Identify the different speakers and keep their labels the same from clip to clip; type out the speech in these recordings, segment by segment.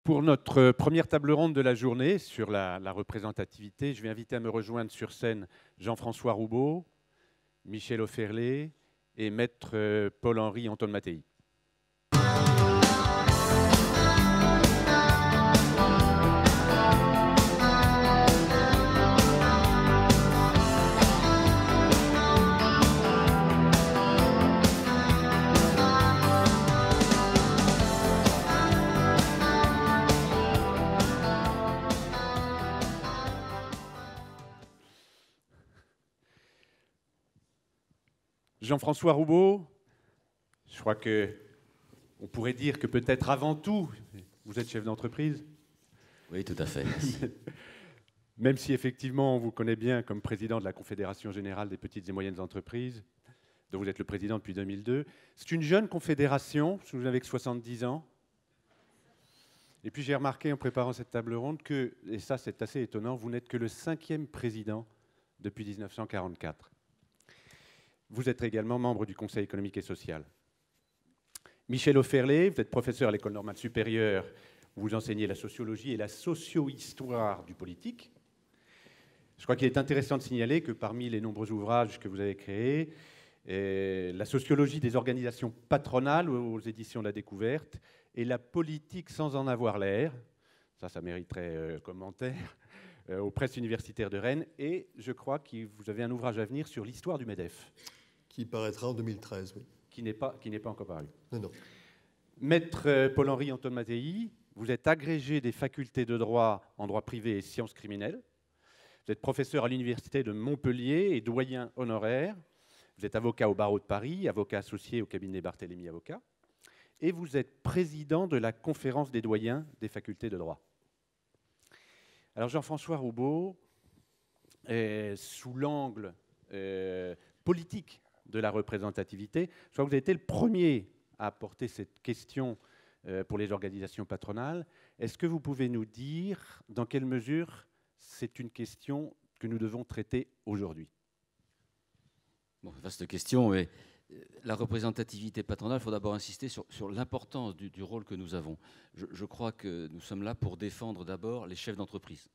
Speaker 1: Pour notre première table ronde de la journée sur la représentativité, je vais inviter à me rejoindre sur scène Jean-François Roubaud, Michel Offerlé et Maître Paul-Henri Anton Mattei. Jean-François Roubaud, je crois qu'on pourrait dire que peut-être avant tout, vous êtes chef d'entreprise.
Speaker 2: Oui, tout à fait.
Speaker 1: Même si effectivement on vous connaît bien comme président de la Confédération générale des petites et moyennes entreprises, dont vous êtes le président depuis 2002. C'est une jeune confédération, vous n'avez que 70 ans. Et puis j'ai remarqué en préparant cette table ronde que, et ça c'est assez étonnant, vous n'êtes que le 5e président depuis 1944. Vous êtes également membre du Conseil économique et social. Michel Offerlé, vous êtes professeur à l'École normale supérieure, où vous enseignez la sociologie et la socio-histoire du politique. Je crois qu'il est intéressant de signaler que parmi les nombreux ouvrages que vous avez créés, la sociologie des organisations patronales aux éditions de la Découverte et la politique sans en avoir l'air, ça mériterait commentaire, aux presses universitaires de Rennes, et je crois que vous avez un ouvrage à venir sur l'histoire du MEDEF.
Speaker 3: Qui paraîtra en 2013, oui.
Speaker 1: Qui n'est pas encore paru.
Speaker 3: Non.
Speaker 1: Maître Paul-Henri Anton Mattei, vous êtes agrégé des facultés de droit en droit privé et sciences criminelles. Vous êtes professeur à l'université de Montpellier et doyen honoraire. Vous êtes avocat au barreau de Paris, avocat associé au cabinet Barthélemy Avocat. Et vous êtes président de la conférence des doyens des facultés de droit. Alors Jean-François Roubaud, sous l'angle politique de la représentativité, je crois que vous avez été le premier à apporter cette question pour les organisations patronales. Est-ce que vous pouvez nous dire dans quelle mesure c'est une question que nous devons traiter aujourd'hui?
Speaker 2: Bon, vaste question, mais la représentativité patronale, il faut d'abord insister sur l'importance du rôle que nous avons. Je crois que nous sommes là pour défendre d'abord les chefs d'entreprise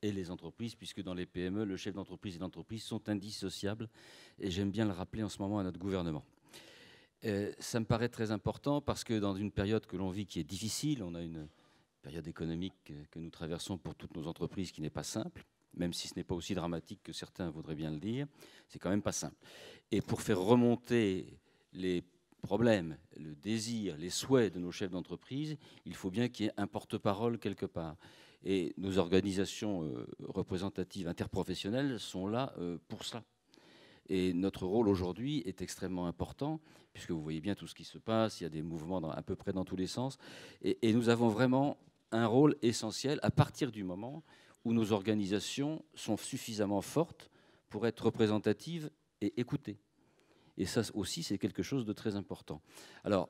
Speaker 2: et les entreprises, puisque dans les PME, le chef d'entreprise et l'entreprise sont indissociables, et j'aime bien le rappeler en ce moment à notre gouvernement. Ça me paraît très important parce que dans une période que l'on vit qui est difficile, on a une période économique que nous traversons pour toutes nos entreprises qui n'est pas simple, même si ce n'est pas aussi dramatique que certains voudraient bien le dire, c'est quand même pas simple. Et pour faire remonter les problèmes, le désir, les souhaits de nos chefs d'entreprise, il faut bien qu'il y ait un porte-parole quelque part. Et nos organisations représentatives interprofessionnelles sont là pour cela. Et notre rôle aujourd'hui est extrêmement important, puisque vous voyez bien tout ce qui se passe, il y a des mouvements à peu près dans tous les sens. Et nous avons vraiment un rôle essentiel à partir du moment où nos organisations sont suffisamment fortes pour être représentatives et écoutées. Et ça aussi, c'est quelque chose de très important. Alors,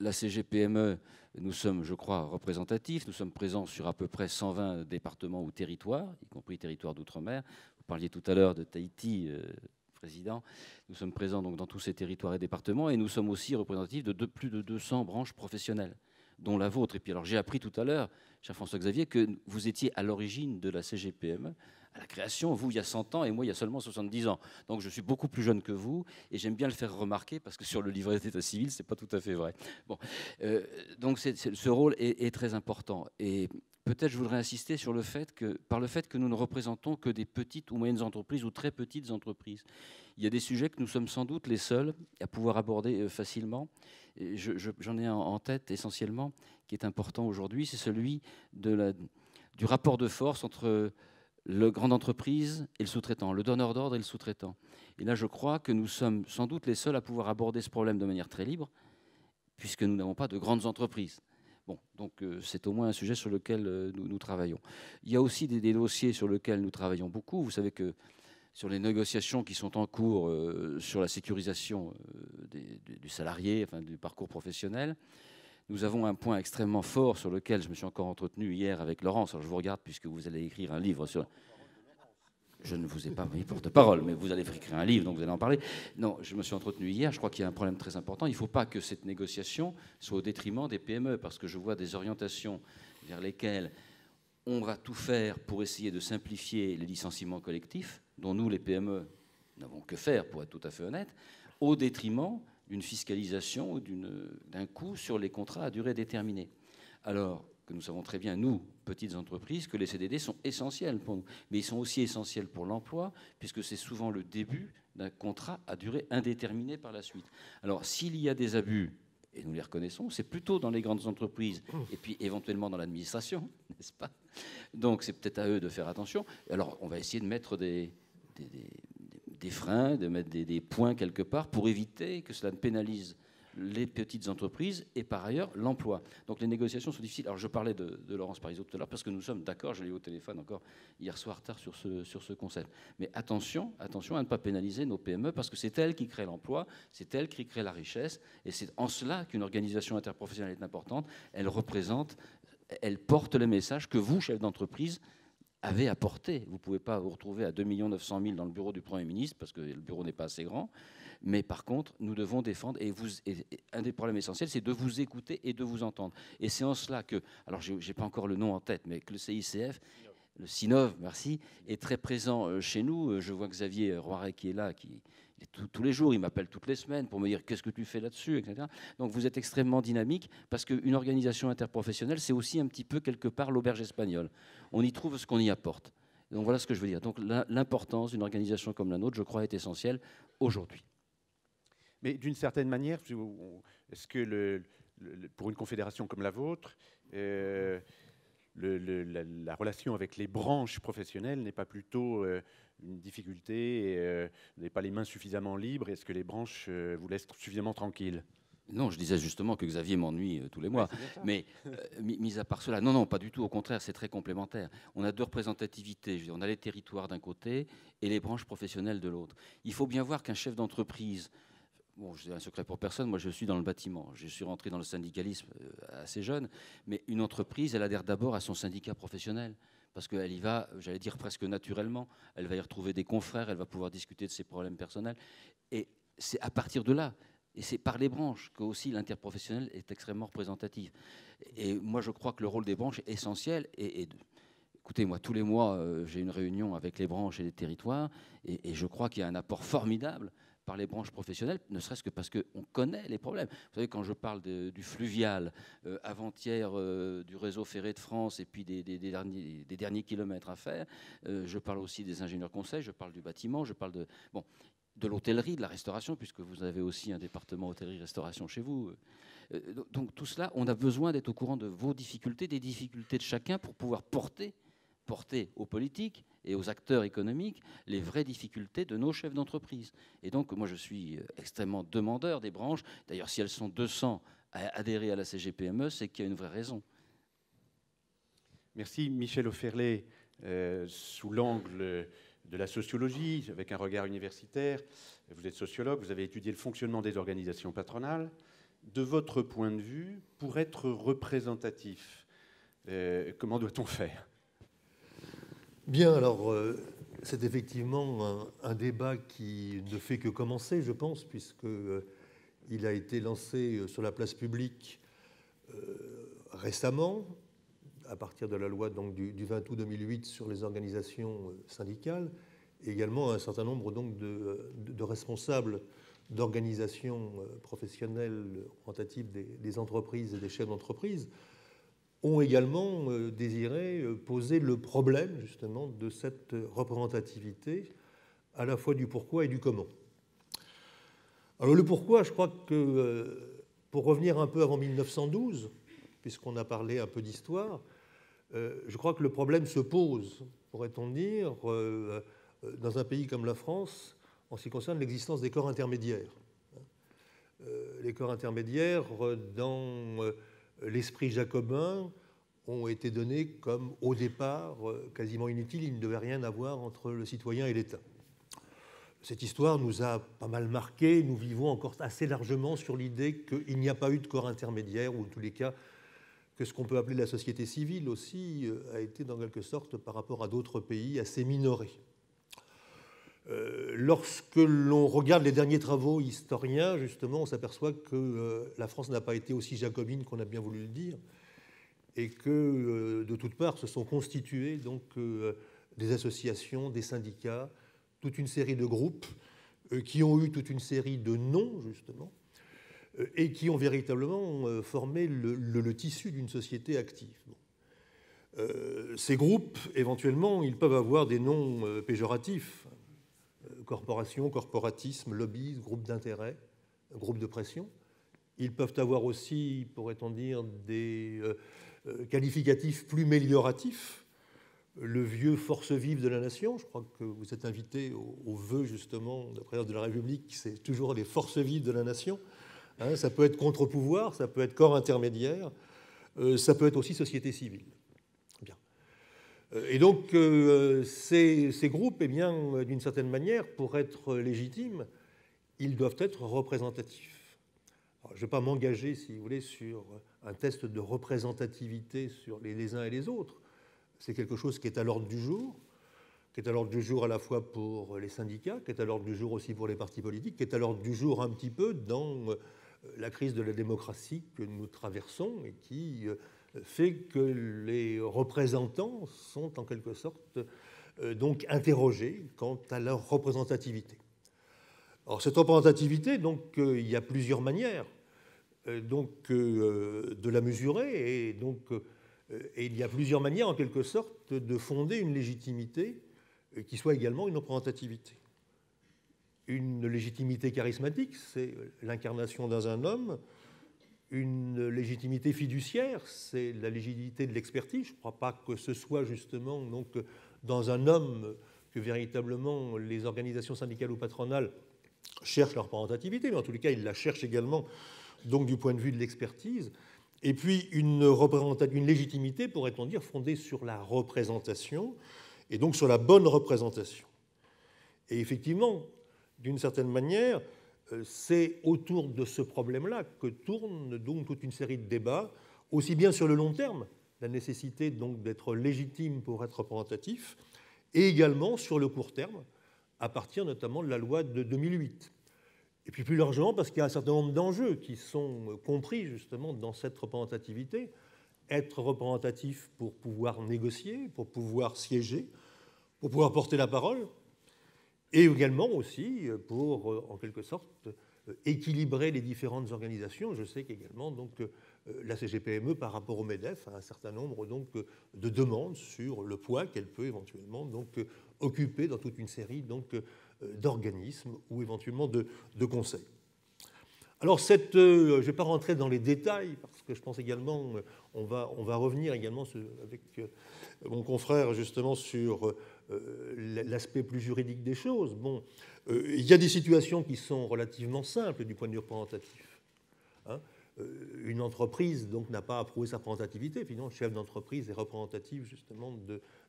Speaker 2: la CGPME, nous sommes, je crois, représentatifs. Nous sommes présents sur à peu près 120 départements ou territoires, y compris territoires d'outre-mer. Vous parliez tout à l'heure de Tahiti, président. Nous sommes présents donc dans tous ces territoires et départements, et nous sommes aussi représentatifs de plus de 200 branches professionnelles, dont la vôtre. Et puis alors, j'ai appris tout à l'heure, cher François-Xavier, que vous étiez à l'origine de la CGPME, à la création, vous il y a 100 ans et moi il y a seulement 70 ans. Donc je suis beaucoup plus jeune que vous et j'aime bien le faire remarquer parce que sur le livret d'état civil, c'est pas tout à fait vrai. Bon, donc ce rôle est très important. Et peut-être je voudrais insister sur le fait que nous ne représentons que des petites ou moyennes entreprises ou très petites entreprises. Il y a des sujets que nous sommes sans doute les seuls à pouvoir aborder facilement. J'en ai en tête essentiellement, qui est important aujourd'hui, c'est celui du rapport de force entre le grande entreprise et le sous-traitant, le donneur d'ordre et le sous-traitant. Et là, je crois que nous sommes sans doute les seuls à pouvoir aborder ce problème de manière très libre, puisque nous n'avons pas de grandes entreprises. Bon, donc c'est au moins un sujet sur lequel nous travaillons. Il y a aussi des dossiers sur lesquels nous travaillons beaucoup. Vous savez que sur les négociations qui sont en cours sur la sécurisation du salarié, enfin, du parcours professionnel, nous avons un point extrêmement fort sur lequel je me suis encore entretenu hier avec Laurence. Alors je vous regarde puisque vous allez écrire un livre sur... Je ne vous ai pas mis porte-parole, mais vous allez écrire un livre, donc vous allez en parler. Non, je me suis entretenu hier, je crois qu'il y a un problème très important. Il ne faut pas que cette négociation soit au détriment des PME, parce que je vois des orientations vers lesquels on va tout faire pour essayer de simplifier les licenciements collectifs, dont nous, les PME, n'avons que faire, pour être tout à fait honnête, au détriment d'une fiscalisation ou d'un coût sur les contrats à durée déterminée. Alors que nous savons très bien, nous, petites entreprises, que les CDD sont essentiels pour nous. Mais ils sont aussi essentiels pour l'emploi, puisque c'est souvent le début d'un contrat à durée indéterminée par la suite. Alors, s'il y a des abus, et nous les reconnaissons, c'est plutôt dans les grandes entreprises et puis éventuellement dans l'administration, n'est-ce pas? Donc, c'est peut-être à eux de faire attention. Alors, on va essayer de mettre des freins, de mettre des points quelque part pour éviter que cela ne pénalise les petites entreprises et par ailleurs l'emploi. Donc les négociations sont difficiles. Alors je parlais de Laurence Parisot tout à l'heure parce que nous sommes d'accord, je l'ai eu au téléphone encore hier soir tard sur ce concept. Mais attention à ne pas pénaliser nos PME parce que c'est elles qui créent l'emploi, c'est elles qui créent la richesse et c'est en cela qu'une organisation interprofessionnelle est importante. Elle porte le message que vous, chef d'entreprise, avez apporté. Vous ne pouvez pas vous retrouver à 2 900 000 dans le bureau du Premier ministre parce que le bureau n'est pas assez grand. Mais par contre, nous devons défendre, et un des problèmes essentiels, c'est de vous écouter et de vous entendre. Et c'est en cela que, alors je n'ai pas encore le nom en tête, mais que le CICF, le CINOV, merci, est très présent chez nous. Je vois Xavier Roiret qui est là, tous les jours, il m'appelle toutes les semaines pour me dire qu'est-ce que tu fais là-dessus, etc. Donc vous êtes extrêmement dynamique, parce qu'une organisation interprofessionnelle, c'est aussi un petit peu quelque part l'auberge espagnole. On y trouve ce qu'on y apporte. Donc voilà ce que je veux dire. Donc l'importance d'une organisation comme la nôtre, je crois, est essentielle aujourd'hui.
Speaker 1: Mais d'une certaine manière, est-ce que pour une confédération comme la vôtre, la relation avec les branches professionnelles n'est pas plutôt une difficulté, vous n'avez pas les mains suffisamment libres? Est-ce que les branches vous laissent suffisamment tranquilles?
Speaker 2: Non, je disais justement que Xavier m'ennuie tous les mois. Ouais, mais mis à part cela, non, pas du tout. Au contraire, c'est très complémentaire. On a deux représentativités. On a les territoires d'un côté et les branches professionnelles de l'autre. Il faut bien voir qu'un chef d'entreprise... Bon, je dis un secret pour personne, moi je suis dans le bâtiment. Je suis rentré dans le syndicalisme assez jeune, mais une entreprise, elle adhère d'abord à son syndicat professionnel, parce qu'elle y va, j'allais dire presque naturellement, elle va y retrouver des confrères, elle va pouvoir discuter de ses problèmes personnels, et c'est à partir de là, et c'est par les branches que aussi l'interprofessionnel est extrêmement représentatif. Et moi je crois que le rôle des branches est essentiel, écoutez, moi tous les mois j'ai une réunion avec les branches et les territoires, et je crois qu'il y a un apport formidable par les branches professionnelles, ne serait-ce que parce qu'on connaît les problèmes. Vous savez, quand je parle du fluvial, avant-hier du réseau ferré de France et puis des derniers kilomètres à faire, je parle aussi des ingénieurs conseils, je parle du bâtiment, je parle de l'hôtellerie, de la restauration, puisque vous avez aussi un département hôtellerie-restauration chez vous. Donc tout cela, on a besoin d'être au courant de vos difficultés, des difficultés de chacun pour pouvoir porter aux politiques et aux acteurs économiques les vraies difficultés de nos chefs d'entreprise. Et donc, moi, je suis extrêmement demandeur des branches. D'ailleurs, si elles sont 200 à adhérer à la CGPME, c'est qu'il y a une vraie raison.
Speaker 1: Merci, Michel Offerlé, sous l'angle de la sociologie, avec un regard universitaire. Vous êtes sociologue, vous avez étudié le fonctionnement des organisations patronales. De votre point de vue, pour être représentatif, comment doit-on faire ?
Speaker 3: Bien, alors, c'est effectivement un débat qui ne fait que commencer, je pense, puisqu'il a été lancé sur la place publique récemment, à partir de la loi donc, du 20 août 2008 sur les organisations syndicales, et également un certain nombre donc, de responsables d'organisations professionnelles représentatives des entreprises et des chefs d'entreprise ont également désiré poser le problème, justement, de cette représentativité, à la fois du pourquoi et du comment. Alors le pourquoi, je crois que, pour revenir un peu avant 1912, puisqu'on a parlé un peu d'histoire, je crois que le problème se pose, pourrait-on dire, dans un pays comme la France, en ce qui concerne l'existence des corps intermédiaires. Les corps intermédiaires, dans l'esprit jacobin, ont été donnés comme, au départ, quasiment inutiles. Il ne devait rien avoir entre le citoyen et l'État. Cette histoire nous a pas mal marqué. Nous vivons encore assez largement sur l'idée qu'il n'y a pas eu de corps intermédiaire, ou en tous les cas, que ce qu'on peut appeler la société civile aussi a été, dans quelque sorte, par rapport à d'autres pays, assez minoré. Lorsque l'on regarde les derniers travaux historiens, justement, on s'aperçoit que la France n'a pas été aussi jacobine qu'on a bien voulu le dire, et que de toutes parts se sont constitués donc, des associations, des syndicats, toute une série de groupes qui ont eu toute une série de noms, justement, et qui ont véritablement formé le tissu d'une société active. Bon. Ces groupes, éventuellement, ils peuvent avoir des noms péjoratifs. Corporation, corporatisme, lobby, groupe d'intérêt, groupe de pression. Ils peuvent avoir aussi, pourrait-on dire, des qualificatifs plus mélioratifs. Le vieux force vive de la nation, je crois que vous êtes invité au vœu justement de la présidence de la République, c'est toujours les forces vives de la nation. Hein, ça peut être contre-pouvoir, ça peut être corps intermédiaire, ça peut être aussi société civile. Bien. Et donc ces groupes, eh bien, d'une certaine manière, pour être légitimes, ils doivent être représentatifs. Alors, je ne vais pas m'engager, si vous voulez, sur un test de représentativité sur les uns et les autres. C'est quelque chose qui est à l'ordre du jour, qui est à l'ordre du jour à la fois pour les syndicats, qui est à l'ordre du jour aussi pour les partis politiques, qui est à l'ordre du jour un petit peu dans la crise de la démocratie que nous traversons et qui fait que les représentants sont en quelque sorte donc interrogés quant à leur représentativité. Alors cette représentativité, donc, il y a plusieurs manières de la mesurer et il y a plusieurs manières, en quelque sorte, de fonder une légitimité qui soit également une représentativité. Une légitimité charismatique, c'est l'incarnation dans un homme. Une légitimité fiduciaire, c'est la légitimité de l'expertise. Je ne crois pas que ce soit justement donc, dans un homme que véritablement les organisations syndicales ou patronales cherchent leur représentativité, mais en tous les cas, ils la cherchent également donc, du point de vue de l'expertise. Et puis une légitimité, pourrait-on dire, fondée sur la représentation, et donc sur la bonne représentation. Et effectivement, d'une certaine manière, c'est autour de ce problème-là que tourne donc toute une série de débats, aussi bien sur le long terme, la nécessité donc d'être légitime pour être représentatif, et également sur le court terme, à partir notamment de la loi de 2008. Et puis plus largement, parce qu'il y a un certain nombre d'enjeux qui sont compris justement dans cette représentativité. Être représentatif pour pouvoir négocier, pour pouvoir siéger, pour pouvoir porter la parole, et également aussi pour, en quelque sorte, équilibrer les différentes organisations. Je sais qu'également donc, la CGPME, par rapport au MEDEF, a un certain nombre donc, de demandes sur le poids qu'elle peut éventuellement donc, occuper dans toute une série donc, d'organismes ou éventuellement de conseils. Alors, je ne vais pas rentrer dans les détails, parce que je pense également, on va revenir également avec mon confrère justement sur l'aspect plus juridique des choses. Bon, il y a des situations qui sont relativement simples du point de vue représentatif. Hein, une entreprise donc n'a pas à prouver sa représentativité, finalement, le chef d'entreprise est représentatif justement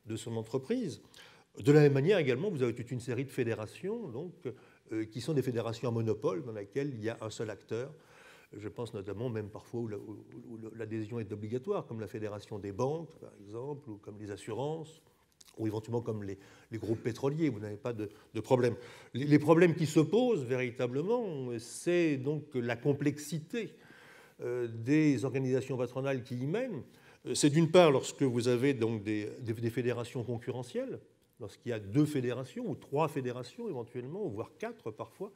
Speaker 3: de son entreprise. De la même manière également, vous avez toute une série de fédérations donc, qui sont des fédérations à monopole dans lesquelles il y a un seul acteur. Je pense notamment même parfois où l'adhésion est obligatoire, comme la fédération des banques, par exemple, ou comme les assurances, ou éventuellement comme les groupes pétroliers, vous n'avez pas de problème. Les problèmes qui se posent véritablement, c'est donc la complexité des organisations patronales qui y mènent. C'est d'une part lorsque vous avez donc des fédérations concurrentielles, lorsqu'il y a 2 fédérations ou 3 fédérations éventuellement, voire 4 parfois,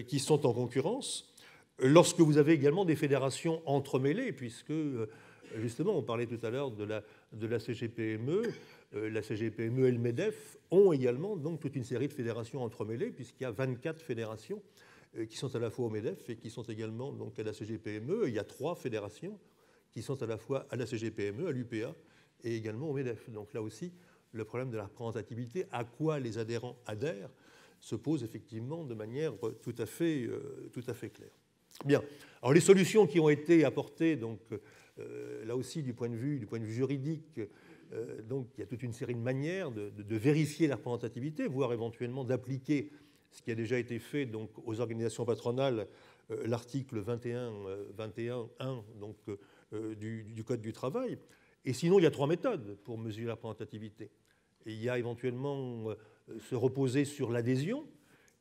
Speaker 3: qui sont en concurrence. Lorsque vous avez également des fédérations entremêlées, puisque justement on parlait tout à l'heure de la CGPME, la CGPME et le MEDEF ont également donc toute une série de fédérations entremêlées, puisqu'il y a 24 fédérations qui sont à la fois au MEDEF et qui sont également donc à la CGPME. Il y a 3 fédérations qui sont à la fois à la CGPME, à l'UPA et également au MEDEF. Donc là aussi, le problème de la représentativité, à quoi les adhérents adhèrent, se pose effectivement de manière tout à fait claire. Bien. Alors les solutions qui ont été apportées, donc là aussi du point de vue juridique, donc il y a toute une série de manières de vérifier la représentativité, voire éventuellement d'appliquer ce qui a déjà été fait donc aux organisations patronales, l'article 21.1 donc du Code du travail. Et sinon, il y a 3 méthodes pour mesurer la représentativité. Et il y a éventuellement se reposer sur l'adhésion.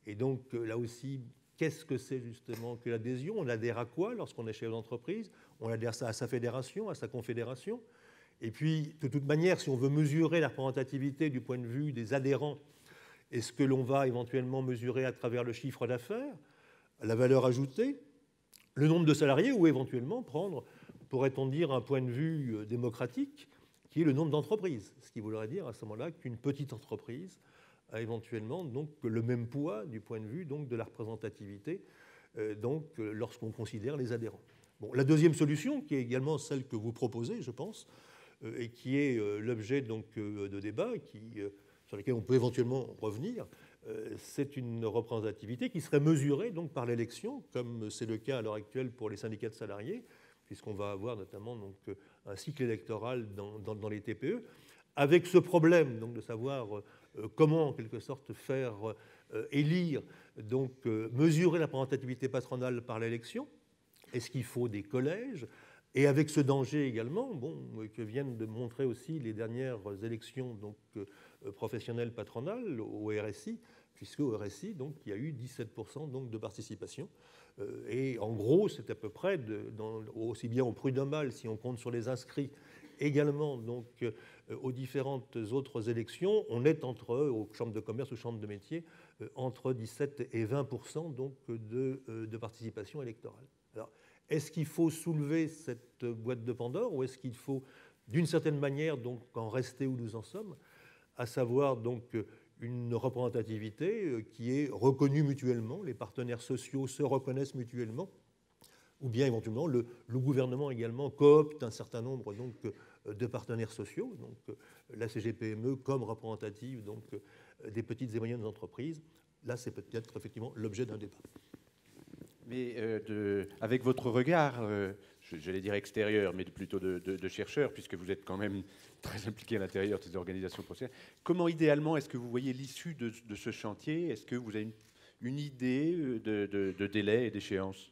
Speaker 3: Et donc, là aussi, qu'est-ce que c'est justement que l'adhésion? On adhère à quoi lorsqu'on est chef d'entreprise? On adhère à sa fédération, à sa confédération. Et puis, de toute manière, si on veut mesurer la représentativité du point de vue des adhérents, est-ce que l'on va éventuellement mesurer à travers le chiffre d'affaires, la valeur ajoutée, le nombre de salariés, ou éventuellement prendre, pourrait-on dire, un point de vue démocratique, qui est le nombre d'entreprises. Ce qui voudrait dire à ce moment-là qu'une petite entreprise a éventuellement donc, le même poids du point de vue donc, de la représentativité lorsqu'on considère les adhérents. Bon, la deuxième solution, qui est également celle que vous proposez, je pense, et qui est l'objet de débat, sur lequel on peut éventuellement revenir, c'est une représentativité qui serait mesurée donc, par l'élection, comme c'est le cas à l'heure actuelle pour les syndicats de salariés, puisqu'on va avoir notamment donc, un cycle électoral dans les TPE, avec ce problème donc, de savoir comment, en quelque sorte, faire élire, donc mesurer la représentativité patronale par l'élection. Est-ce qu'il faut des collèges? Et avec ce danger également, que viennent de montrer aussi les dernières élections donc, professionnelles patronales au RSI, puisque au RSI, donc, il y a eu 17% donc, de participation. Et en gros, c'est à peu près, aussi bien au prud'homal, si on compte sur les inscrits, également donc, aux différentes autres élections, on est aux chambres de commerce ou chambres de métiers, entre 17 et 20% donc, de participation électorale. Alors, est-ce qu'il faut soulever cette boîte de Pandore ou est-ce qu'il faut, d'une certaine manière, donc, en rester où nous en sommes, à savoir donc, une représentativité qui est reconnue mutuellement, les partenaires sociaux se reconnaissent mutuellement, ou bien éventuellement le gouvernement également coopte un certain nombre donc, de partenaires sociaux, donc la CGPME comme représentative donc, des petites et moyennes entreprises. Là, c'est peut-être effectivement l'objet d'un débat.
Speaker 1: Mais avec votre regard, j'allais dire extérieur, mais plutôt de chercheur, puisque vous êtes quand même très impliqué à l'intérieur de ces organisations professionnelles, comment idéalement est-ce que vous voyez l'issue de ce chantier? Est-ce que vous avez une idée de délai et d'échéance?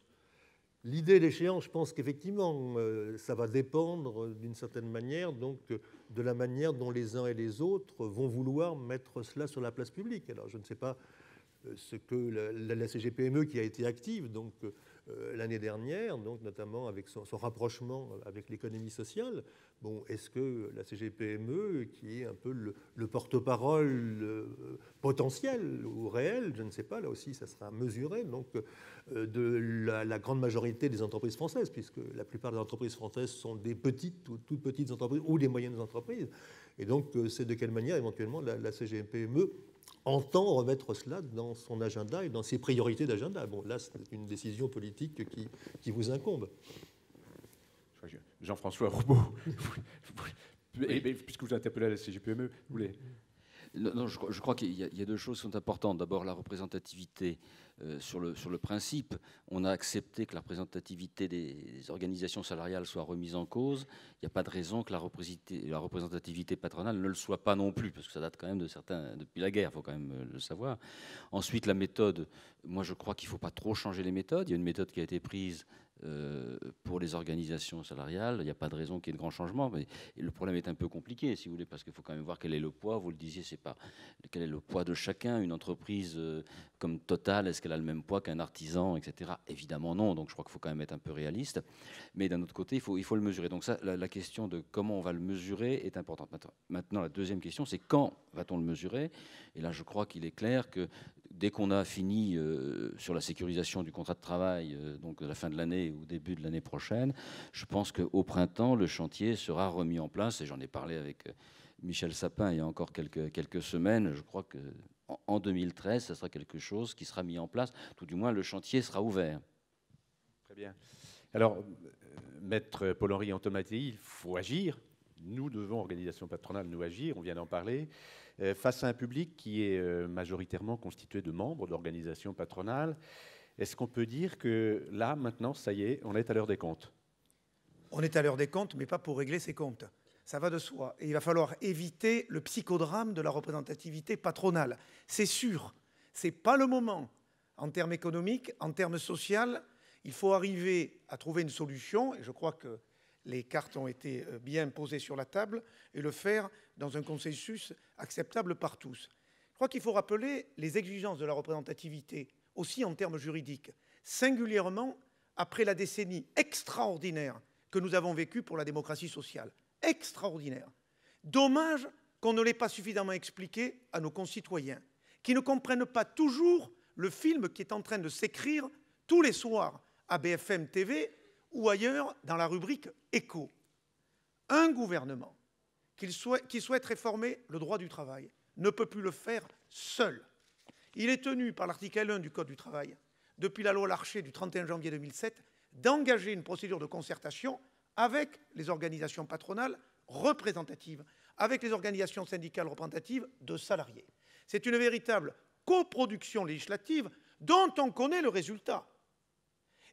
Speaker 3: L'idée d'échéance, je pense qu'effectivement, ça va dépendre d'une certaine manière donc, de la manière dont les uns et les autres vont vouloir mettre cela sur la place publique. Alors, je ne sais pas ce que la CGPME qui a été active donc, l'année dernière, donc, notamment avec son rapprochement avec l'économie sociale, est-ce que la CGPME, qui est un peu le porte-parole potentiel ou réel, je ne sais pas, là aussi ça sera mesuré, donc, de la grande majorité des entreprises françaises, puisque la plupart des entreprises françaises sont des petites ou toutes petites entreprises ou des moyennes entreprises, et donc c'est de quelle manière éventuellement la CGPME entend remettre cela dans son agenda et dans ses priorités d'agenda. Là, c'est une décision politique qui vous incombe.
Speaker 1: Jean-François Roubaud, puisque vous interpellez la CGPME, vous voulez...
Speaker 2: Non, je crois qu'il y a deux choses qui sont importantes. D'abord, la représentativité sur le principe. On a accepté que la représentativité des organisations salariales soit remise en cause. Il n'y a pas de raison que la représentativité patronale ne le soit pas non plus, parce que ça date quand même depuis la guerre, il faut quand même le savoir. Ensuite, la méthode, moi je crois qu'il ne faut pas trop changer les méthodes. Il y a une méthode qui a été prise pour les organisations salariales, il n'y a pas de raison qu'il y ait de grands changements, mais le problème est un peu compliqué, si vous voulez, parce qu'il faut quand même voir quel est le poids, vous le disiez, c'est pas quel est le poids de chacun, une entreprise comme Total, est-ce qu'elle a le même poids qu'un artisan, etc. Évidemment non, donc je crois qu'il faut quand même être un peu réaliste, mais d'un autre côté, il faut le mesurer. Donc ça, la question de comment on va le mesurer est importante. Maintenant, la deuxième question, c'est quand va-t-on le mesurer? Et là, je crois qu'il est clair que dès qu'on a fini sur la sécurisation du contrat de travail, donc à la fin de l'année ou début de l'année prochaine, je pense qu'au printemps, le chantier sera remis en place. Et j'en ai parlé avec Michel Sapin il y a encore quelques semaines. Je crois qu'en 2013, ça sera quelque chose qui sera mis en place. Tout du moins, le chantier sera ouvert.
Speaker 1: Très bien. Alors, Maître Paul-Henri Antomattei, il faut agir. Nous devons, organisation patronale, nous agir. On vient d'en parler. Face à un public qui est majoritairement constitué de membres d'organisations patronales, est-ce qu'on peut dire que là, maintenant, ça y est, on est à l'heure des comptes?
Speaker 4: On est à l'heure des comptes, mais pas pour régler ses comptes. Ça va de soi. Et il va falloir éviter le psychodrame de la représentativité patronale. C'est sûr, ce n'est pas le moment. En termes économiques, en termes sociaux, il faut arriver à trouver une solution, et je crois que les cartes ont été bien posées sur la table, et le faire dans un consensus acceptable par tous. Je crois qu'il faut rappeler les exigences de la représentativité, aussi en termes juridiques, singulièrement après la décennie extraordinaire que nous avons vécue pour la démocratie sociale. extraordinaire. Dommage qu'on ne l'ait pas suffisamment expliqué à nos concitoyens, qui ne comprennent pas toujours le film qui est en train de s'écrire tous les soirs à BFM TV ou ailleurs dans la rubrique Écho. Un gouvernement qui souhaite réformer le droit du travail ne peut plus le faire seul. Il est tenu par l'article 1 du Code du travail, depuis la loi Larcher du 31 janvier 2007, d'engager une procédure de concertation avec les organisations patronales représentatives, avec les organisations syndicales représentatives de salariés. C'est une véritable coproduction législative dont on connaît le résultat.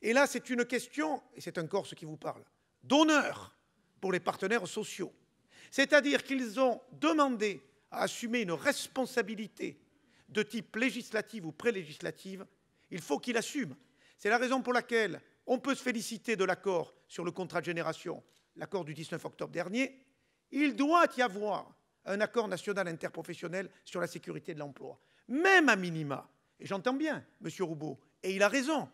Speaker 4: Et là, c'est une question, et c'est un Corse qui vous parle, d'honneur pour les partenaires sociaux. C'est-à-dire qu'ils ont demandé à assumer une responsabilité de type législative ou pré-législative. Il faut qu'ils l'assument. C'est la raison pour laquelle on peut se féliciter de l'accord sur le contrat de génération, l'accord du 19 octobre dernier. Il doit y avoir un accord national interprofessionnel sur la sécurité de l'emploi. Même à minima, et j'entends bien M. Roubaud, et il a raison,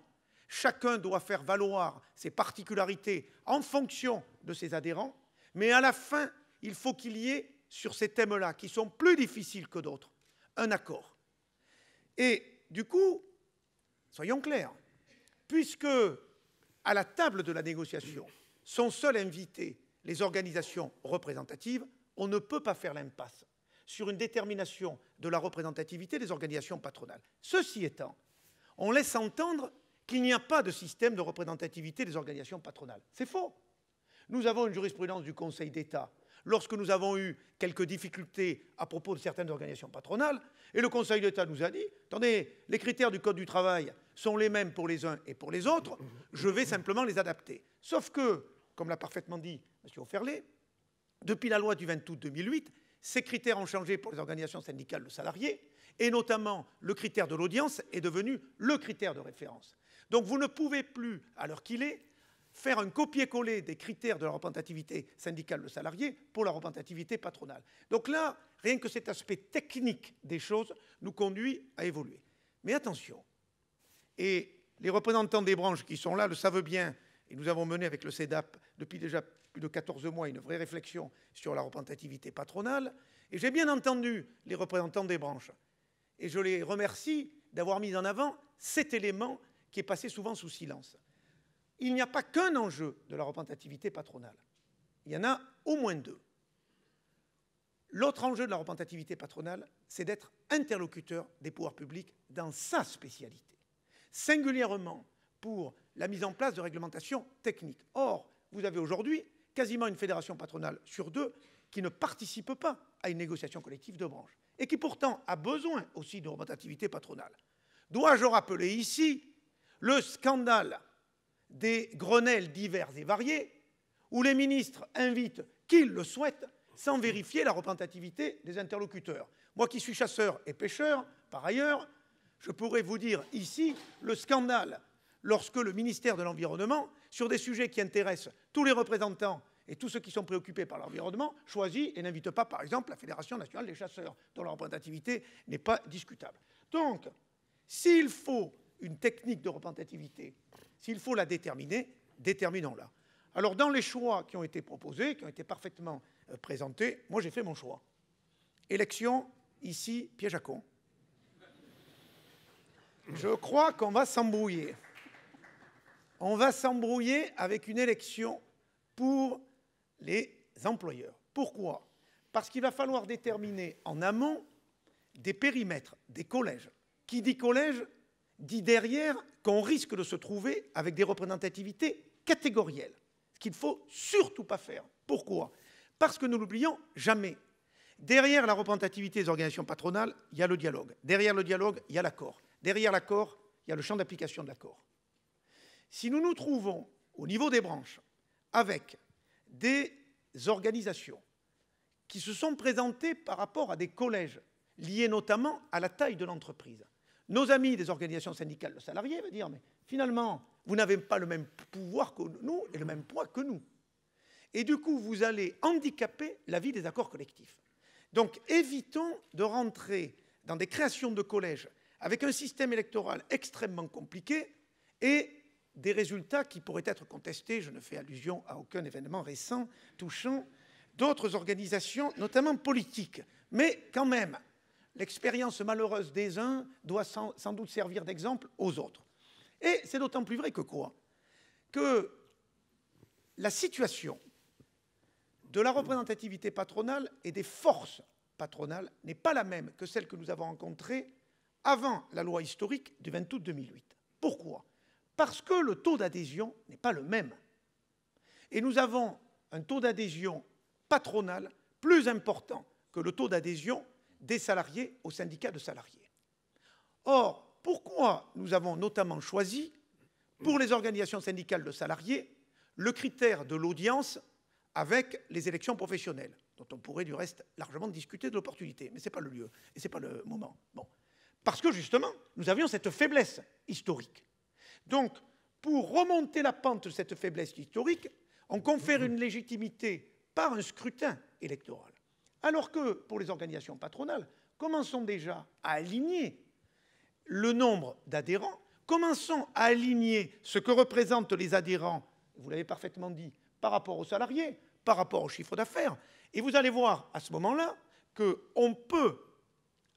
Speaker 4: chacun doit faire valoir ses particularités en fonction de ses adhérents, mais à la fin, il faut qu'il y ait, sur ces thèmes-là, qui sont plus difficiles que d'autres, un accord. Et du coup, soyons clairs, puisque à la table de la négociation sont seuls invités les organisations représentatives, on ne peut pas faire l'impasse sur une détermination de la représentativité des organisations patronales. Ceci étant, on laisse entendre qu'il n'y a pas de système de représentativité des organisations patronales. C'est faux. Nous avons une jurisprudence du Conseil d'État lorsque nous avons eu quelques difficultés à propos de certaines organisations patronales, et le Conseil d'État nous a dit, attendez, les critères du Code du travail sont les mêmes pour les uns et pour les autres, je vais simplement les adapter. Sauf que, comme l'a parfaitement dit M. Offerlé, depuis la loi du 20 août 2008, ces critères ont changé pour les organisations syndicales de salariés, et notamment le critère de l'audience est devenu le critère de référence. Donc vous ne pouvez plus, à l'heure qu'il est, faire un copier-coller des critères de la représentativité syndicale de salariés pour la représentativité patronale. Donc là, rien que cet aspect technique des choses nous conduit à évoluer. Mais attention, et les représentants des branches qui sont là le savent bien, et nous avons mené avec le CEDAP depuis déjà plus de 14 mois une vraie réflexion sur la représentativité patronale, et j'ai bien entendu les représentants des branches. Et je les remercie d'avoir mis en avant cet élément qui est passé souvent sous silence. Il n'y a pas qu'un enjeu de la représentativité patronale. Il y en a au moins deux. L'autre enjeu de la représentativité patronale, c'est d'être interlocuteur des pouvoirs publics dans sa spécialité, singulièrement pour la mise en place de réglementations techniques. Or, vous avez aujourd'hui quasiment une fédération patronale sur deux qui ne participe pas à une négociation collective de branche et qui pourtant a besoin aussi de représentativité patronale. Dois-je rappeler ici le scandale des Grenelles divers et variés, où les ministres invitent qui le souhaitent sans vérifier la représentativité des interlocuteurs. Moi qui suis chasseur et pêcheur, par ailleurs, je pourrais vous dire ici le scandale lorsque le ministère de l'Environnement, sur des sujets qui intéressent tous les représentants et tous ceux qui sont préoccupés par l'environnement, choisit et n'invite pas, par exemple, la Fédération nationale des chasseurs, dont la représentativité n'est pas discutable. Donc, s'il faut une technique de représentativité, s'il faut la déterminer, déterminons-la. Alors, dans les choix qui ont été proposés, qui ont été parfaitement présentés, moi j'ai fait mon choix. Élection, ici, piège à con. Je crois qu'on va s'embrouiller. On va s'embrouiller avec une élection pour les employeurs. Pourquoi? Parce qu'il va falloir déterminer en amont des périmètres, des collèges. Qui dit collège dit derrière qu'on risque de se trouver avec des représentativités catégorielles, ce qu'il ne faut surtout pas faire. Pourquoi? Parce que nous n'oublions jamais, derrière la représentativité des organisations patronales, il y a le dialogue. Derrière le dialogue, il y a l'accord. Derrière l'accord, il y a le champ d'application de l'accord. Si nous nous trouvons au niveau des branches avec des organisations qui se sont présentées par rapport à des collèges liés notamment à la taille de l'entreprise, nos amis des organisations syndicales de salariés vont dire « mais finalement, vous n'avez pas le même pouvoir que nous et le même poids que nous ». Et du coup, vous allez handicaper la vie des accords collectifs. Donc, évitons de rentrer dans des créations de collèges avec un système électoral extrêmement compliqué et des résultats qui pourraient être contestés. Je ne fais allusion à aucun événement récent touchant d'autres organisations, notamment politiques. Mais quand même, l'expérience malheureuse des uns doit sans doute servir d'exemple aux autres. Et c'est d'autant plus vrai que quoi? Que la situation de la représentativité patronale et des forces patronales n'est pas la même que celle que nous avons rencontrée avant la loi historique du 20 août 2008. Pourquoi? Parce que le taux d'adhésion n'est pas le même. Et nous avons un taux d'adhésion patronal plus important que le taux d'adhésion des salariés aux syndicats de salariés. Or, pourquoi nous avons notamment choisi, pour les organisations syndicales de salariés, le critère de l'audience avec les élections professionnelles, dont on pourrait du reste largement discuter de l'opportunité, mais ce n'est pas le lieu et ce n'est pas le moment. Bon. Parce que justement, nous avions cette faiblesse historique. Donc, pour remonter la pente de cette faiblesse historique, on confère une légitimité par un scrutin électoral. Alors que pour les organisations patronales, commençons déjà à aligner le nombre d'adhérents, commençons à aligner ce que représentent les adhérents, vous l'avez parfaitement dit, par rapport aux salariés, par rapport au chiffre d'affaires. Et vous allez voir à ce moment-là qu'on peut,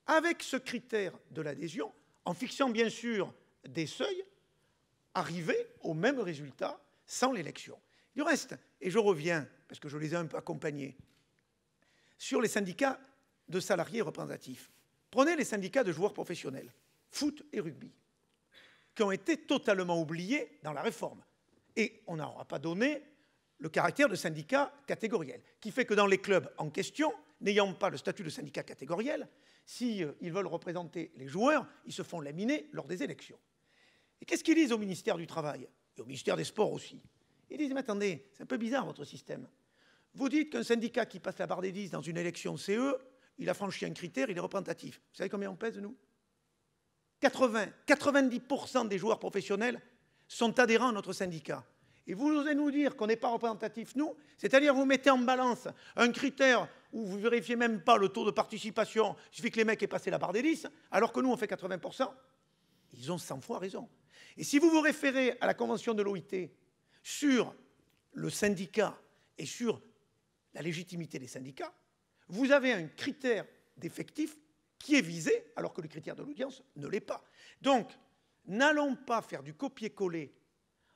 Speaker 4: avec ce critère de l'adhésion, en fixant bien sûr des seuils, arriver au même résultat sans l'élection. Du reste, et je reviens, parce que je les ai un peu accompagnés, sur les syndicats de salariés représentatifs. Prenez les syndicats de joueurs professionnels, foot et rugby, qui ont été totalement oubliés dans la réforme. Et on n'aura pas donné le caractère de syndicat catégoriel, qui fait que dans les clubs en question, n'ayant pas le statut de syndicat catégoriel, s'ils veulent représenter les joueurs, ils se font laminer lors des élections. Et qu'est-ce qu'ils disent au ministère du Travail et au ministère des Sports aussi? Ils disent, mais attendez, c'est un peu bizarre votre système. Vous dites qu'un syndicat qui passe la barre des 10 dans une élection CE, il a franchi un critère, il est représentatif. Vous savez combien on pèse, nous? 90% des joueurs professionnels sont adhérents à notre syndicat. Et vous osez nous dire qu'on n'est pas représentatif, nous? C'est-à-dire vous mettez en balance un critère où vous ne vérifiez même pas le taux de participation, il suffit que les mecs aient passé la barre des 10, alors que nous, on fait 80%. Ils ont 100 fois raison. Et si vous vous référez à la convention de l'OIT sur le syndicat et sur la légitimité des syndicats, vous avez un critère d'effectif qui est visé, alors que le critère de l'audience ne l'est pas. Donc, n'allons pas faire du copier-coller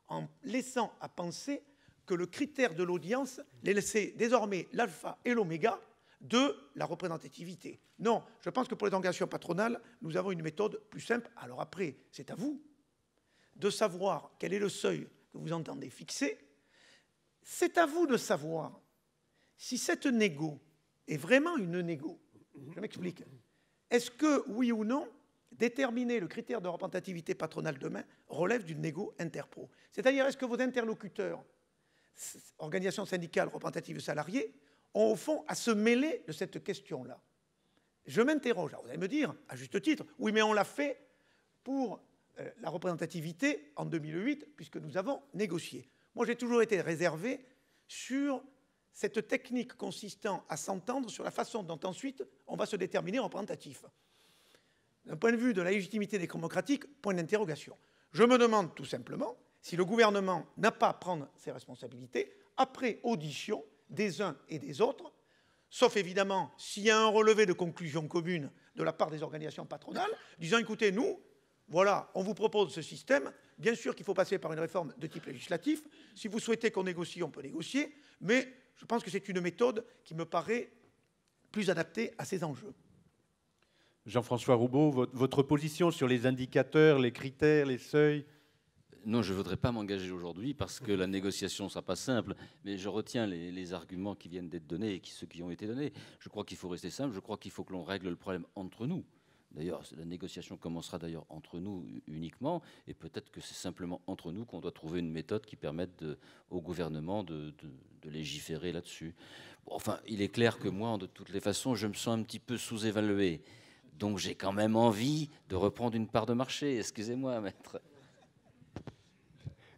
Speaker 4: en laissant à penser que le critère de l'audience laissait désormais l'alpha et l'oméga de la représentativité. Non, je pense que pour les organisations patronales, nous avons une méthode plus simple. Alors après, c'est à vous de savoir quel est le seuil que vous entendez fixer. C'est à vous de savoir si cette négo est vraiment une négo. Je m'explique. Est-ce que, oui ou non, déterminer le critère de représentativité patronale demain relève d'une négo interpro? C'est-à-dire, est-ce que vos interlocuteurs, organisations syndicales représentatives salariés, ont au fond à se mêler de cette question-là? Je m'interroge. Vous allez me dire, à juste titre, oui, mais on l'a fait pour la représentativité en 2008, puisque nous avons négocié. Moi, j'ai toujours été réservé sur cette technique consistant à s'entendre sur la façon dont ensuite on va se déterminer représentatif. D'un point de vue de la légitimité démocratique, point d'interrogation. Je me demande tout simplement si le gouvernement n'a pas à prendre ses responsabilités après audition des uns et des autres, sauf évidemment s'il y a un relevé de conclusions communes de la part des organisations patronales, disant écoutez, nous, voilà, on vous propose ce système, bien sûr qu'il faut passer par une réforme de type législatif, si vous souhaitez qu'on négocie, on peut négocier, mais je pense que c'est une méthode qui me paraît plus adaptée à ces enjeux.
Speaker 1: Jean-François Roubaud, votre position sur les indicateurs, les critères, les seuils?
Speaker 2: Non, je ne voudrais pas m'engager aujourd'hui parce que la négociation ne sera pas simple, mais je retiens les arguments qui viennent d'être donnés et ceux qui ont été donnés. Je crois qu'il faut rester simple, je crois qu'il faut que l'on règle le problème entre nous. D'ailleurs, la négociation commencera d'ailleurs entre nous uniquement, et peut-être que c'est simplement entre nous qu'on doit trouver une méthode qui permette au gouvernement de légiférer là-dessus. Bon, enfin, il est clair que moi, de toutes les façons, je me sens un petit peu sous-évalué. Donc j'ai quand même envie de reprendre une part de marché. Excusez-moi, maître.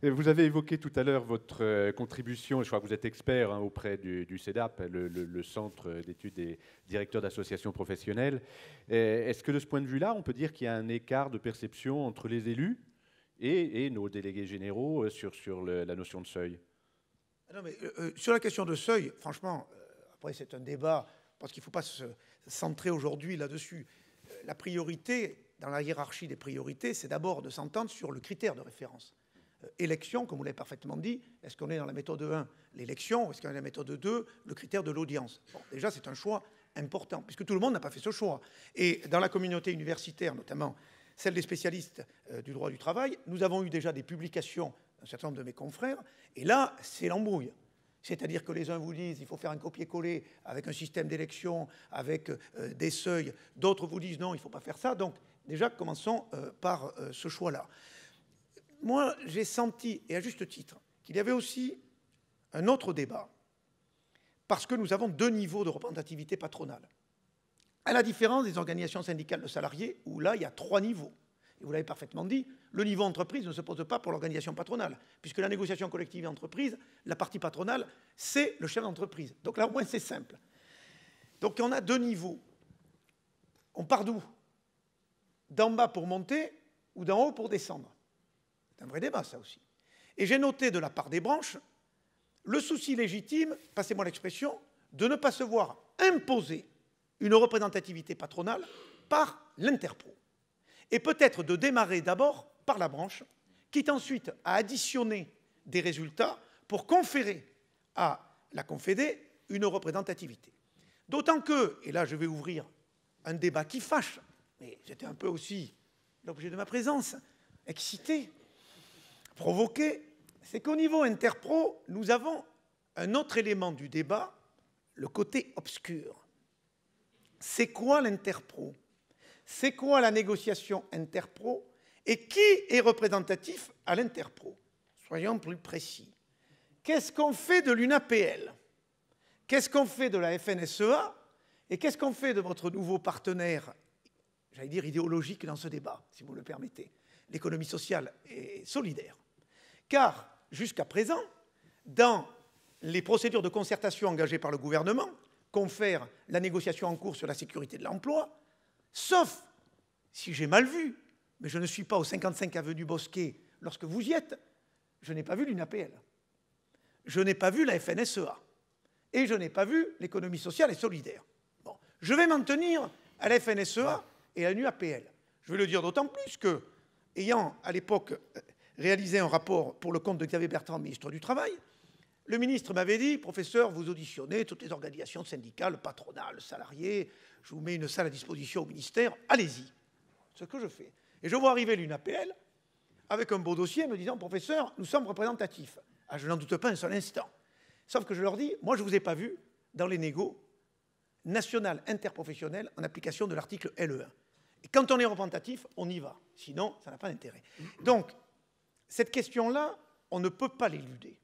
Speaker 1: Vous avez évoqué tout à l'heure votre contribution, je crois que vous êtes expert auprès du CEDAP, le Centre d'études des directeurs d'associations professionnelles. Est-ce que de ce point de vue-là, on peut dire qu'il y a un écart de perception entre les élus et nos délégués généraux sur la notion de seuil?
Speaker 4: Non, mais sur la question de seuil, franchement, Après, c'est un débat, parce qu'il ne faut pas se centrer aujourd'hui là-dessus. La priorité, dans la hiérarchie des priorités, c'est d'abord de s'entendre sur le critère de référence. Élection, comme vous l'avez parfaitement dit, est-ce qu'on est dans la méthode 1, l'élection, ou est-ce qu'on est dans la méthode 2, le critère de l'audience? Bon, déjà, c'est un choix important, puisque tout le monde n'a pas fait ce choix. Et dans la communauté universitaire, notamment celle des spécialistes du droit du travail, nous avons eu déjà des publications d'un certain nombre de mes confrères, et là, c'est l'embrouille. C'est-à-dire que les uns vous disent qu'il faut faire un copier-coller avec un système d'élection, avec des seuils, d'autres vous disent non, il ne faut pas faire ça. Donc, déjà, commençons par ce choix-là. Moi, j'ai senti, et à juste titre, qu'il y avait aussi un autre débat, parce que nous avons 2 niveaux de représentativité patronale. À la différence des organisations syndicales de salariés, où là, il y a 3 niveaux. Et vous l'avez parfaitement dit, le niveau entreprise ne se pose pas pour l'organisation patronale, puisque la négociation collective d'entreprise, la partie patronale, c'est le chef d'entreprise. Donc là, au moins, c'est simple. Donc on a 2 niveaux. On part d'où? D'en bas pour monter ou d'en haut pour descendre? C'est un vrai débat, ça aussi. Et j'ai noté de la part des branches le souci légitime, passez-moi l'expression, de ne pas se voir imposer une représentativité patronale par l'interpro. Et peut-être de démarrer d'abord par la branche, quitte ensuite à additionner des résultats pour conférer à la Confédé une représentativité. D'autant que, et là je vais ouvrir un débat qui fâche, mais j'étais un peu aussi l'objet de ma présence, excité, provoqué, c'est qu'au niveau interpro, nous avons un autre élément du débat, le côté obscur. C'est quoi l'interpro? C'est quoi la négociation interpro? Et qui est représentatif à l'interpro? Soyons plus précis. Qu'est-ce qu'on fait de l'UNAPL? Qu'est-ce qu'on fait de la FNSEA? Et qu'est-ce qu'on fait de votre nouveau partenaire, j'allais dire idéologique dans ce débat, si vous le permettez, l'économie sociale et solidaire? Car, jusqu'à présent, dans les procédures de concertation engagées par le gouvernement, confèrent la négociation en cours sur la sécurité de l'emploi, sauf si j'ai mal vu, mais je ne suis pas au 55 avenue Bosquet lorsque vous y êtes, je n'ai pas vu l'UNAPL, je n'ai pas vu la FNSEA, et je n'ai pas vu l'économie sociale et solidaire. Bon, je vais m'en tenir à la FNSEA et à l'UNAPL. Je vais le dire d'autant plus que, ayant à l'époque réalisé un rapport pour le compte de Xavier Bertrand, ministre du Travail, le ministre m'avait dit, professeur, vous auditionnez toutes les organisations syndicales, patronales, salariés, je vous mets une salle à disposition au ministère, allez-y. C'est ce que je fais. Et je vois arriver l'UNAPL avec un beau dossier me disant, professeur, nous sommes représentatifs. Ah, je n'en doute pas un seul instant. Sauf que je leur dis, moi je ne vous ai pas vu dans les négos nationales interprofessionnelles en application de l'article LE1. Et quand on est représentatif, on y va. Sinon, ça n'a pas d'intérêt. Donc, cette question-là, on ne peut pas l'éluder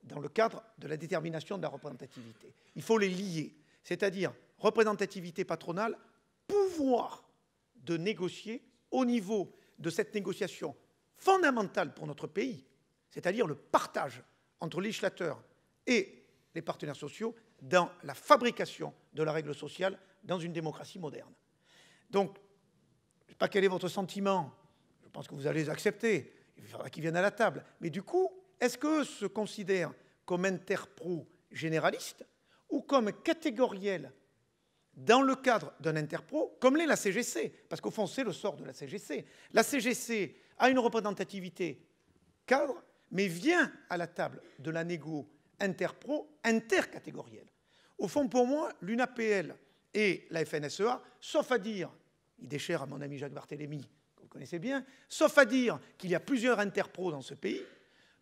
Speaker 4: dans le cadre de la détermination de la représentativité. Il faut les lier, c'est-à-dire représentativité patronale, pouvoir de négocier au niveau de cette négociation fondamentale pour notre pays, c'est-à-dire le partage entre le législateur et les partenaires sociaux dans la fabrication de la règle sociale dans une démocratie moderne. Donc, je ne sais pas quel est votre sentiment, je pense que vous allez les accepter, il faudra qu'ils viennent à la table, mais du coup, est-ce qu'eux se considèrent comme interpro généraliste ou comme catégoriels dans le cadre d'un interpro, comme l'est la CGC? Parce qu'au fond, c'est le sort de la CGC. La CGC a une représentativité cadre, mais vient à la table de la négo interpro intercatégorielle. Au fond, pour moi, l'UNAPL et la FNSEA, sauf à dire, il déchire à mon ami Jacques Barthélemy, que vous connaissez bien, sauf à dire qu'il y a plusieurs interpros dans ce pays,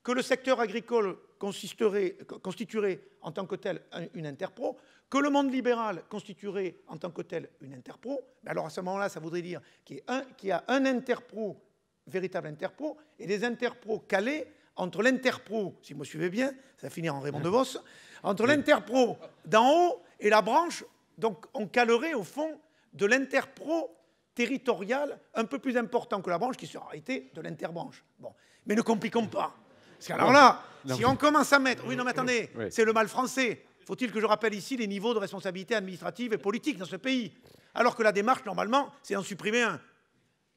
Speaker 4: que le secteur agricole constituerait en tant que tel une interpro, que le monde libéral constituerait en tant que tel une interpro, mais alors à ce moment-là, ça voudrait dire qu'il y a un interpro, véritable interpro, et des interpros calés entre l'interpro, si vous me suivez bien, ça va finir en Raymond DeVos, entre l'interpro d'en haut et la branche, donc on calerait au fond de l'interpro territorial un peu plus important que la branche, qui sera en réalité de l'interbranche. Bon, mais ne compliquons pas. Parce qu'alors là, si on commence à mettre... Oui, non, mais attendez, c'est le mal français. Faut-il que je rappelle ici les niveaux de responsabilité administrative et politique dans ce pays? Alors que la démarche, normalement, c'est d'en supprimer un.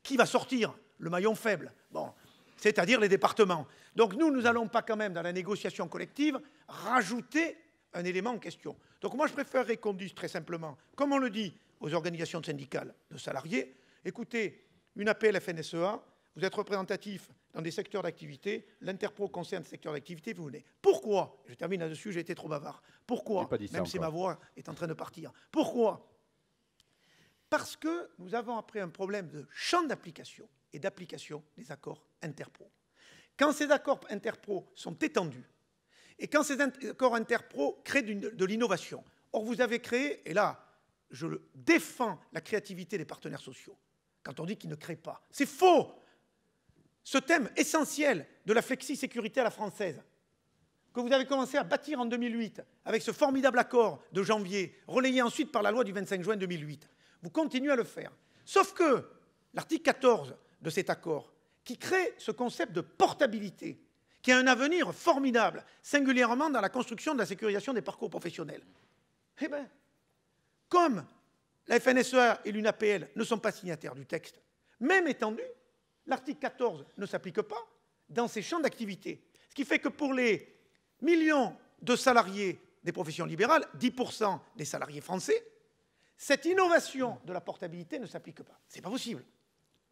Speaker 4: Qui va sortir? Le maillon faible. Bon, c'est-à-dire les départements. Donc nous n'allons pas quand même, dans la négociation collective, rajouter un élément en question. Donc moi, je préférerais qu'on dise très simplement, comme on le dit aux organisations syndicales de salariés, écoutez, une APL FNSEA, vous êtes représentatif dans des secteurs d'activité, l'Interpro concerne ce secteur d'activité, vous venez. Pourquoi? Je termine là-dessus, j'ai été trop bavard. Pourquoi? Même si ma voix est en train de partir. Pourquoi? Parce que nous avons après un problème de champ d'application et d'application des accords interpro. Quand ces accords interpro sont étendus, et quand ces accords interpro créent de l'innovation, or vous avez créé, et là, je défends la créativité des partenaires sociaux, quand on dit qu'ils ne créent pas. C'est faux! Ce thème essentiel de la flexi-sécurité à la française, que vous avez commencé à bâtir en 2008, avec ce formidable accord de janvier, relayé ensuite par la loi du 25 juin 2008, vous continuez à le faire. Sauf que l'article 14 de cet accord, qui crée ce concept de portabilité, qui a un avenir formidable, singulièrement dans la construction de la sécurisation des parcours professionnels. Eh bien, comme la FNSEA et l'UNAPL ne sont pas signataires du texte, même étendu, l'article 14 ne s'applique pas dans ces champs d'activité. Ce qui fait que pour les millions de salariés des professions libérales, 10% des salariés français, cette innovation de la portabilité ne s'applique pas. Ce n'est pas possible.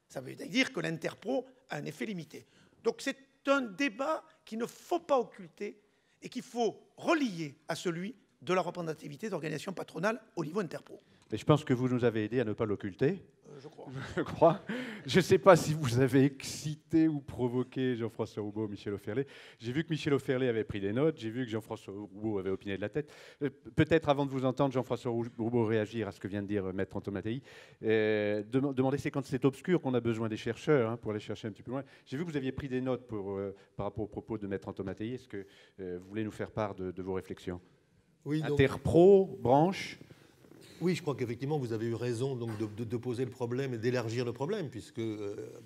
Speaker 4: Ça veut dire que l'Interpro a un effet limité. Donc c'est un débat qu'il ne faut pas occulter et qu'il faut relier à celui de la représentativité d'organisations patronales au niveau Interpro.
Speaker 1: Mais je pense que vous nous avez aidé à ne pas l'occulter.
Speaker 4: Je crois.
Speaker 1: Je crois. Je ne sais pas si vous avez excité ou provoqué Jean-François Roubaud, Michel Offerlé. J'ai vu que Michel Offerlé avait pris des notes, j'ai vu que Jean-François Roubaud avait opiné de la tête. Peut-être avant de vous entendre, Jean-François Roubaud, réagir à ce que vient de dire Maître Antomattei, demander c'est quand c'est obscur qu'on a besoin des chercheurs, pour aller chercher un petit peu loin. J'ai vu que vous aviez pris des notes par rapport aux propos de Maître Antomattei. Est-ce que vous voulez nous faire part de vos réflexions?
Speaker 3: Oui, donc,
Speaker 1: Interpro, branche.
Speaker 3: oui, je crois qu'effectivement, vous avez eu raison donc, de poser le problème et d'élargir le problème, puisque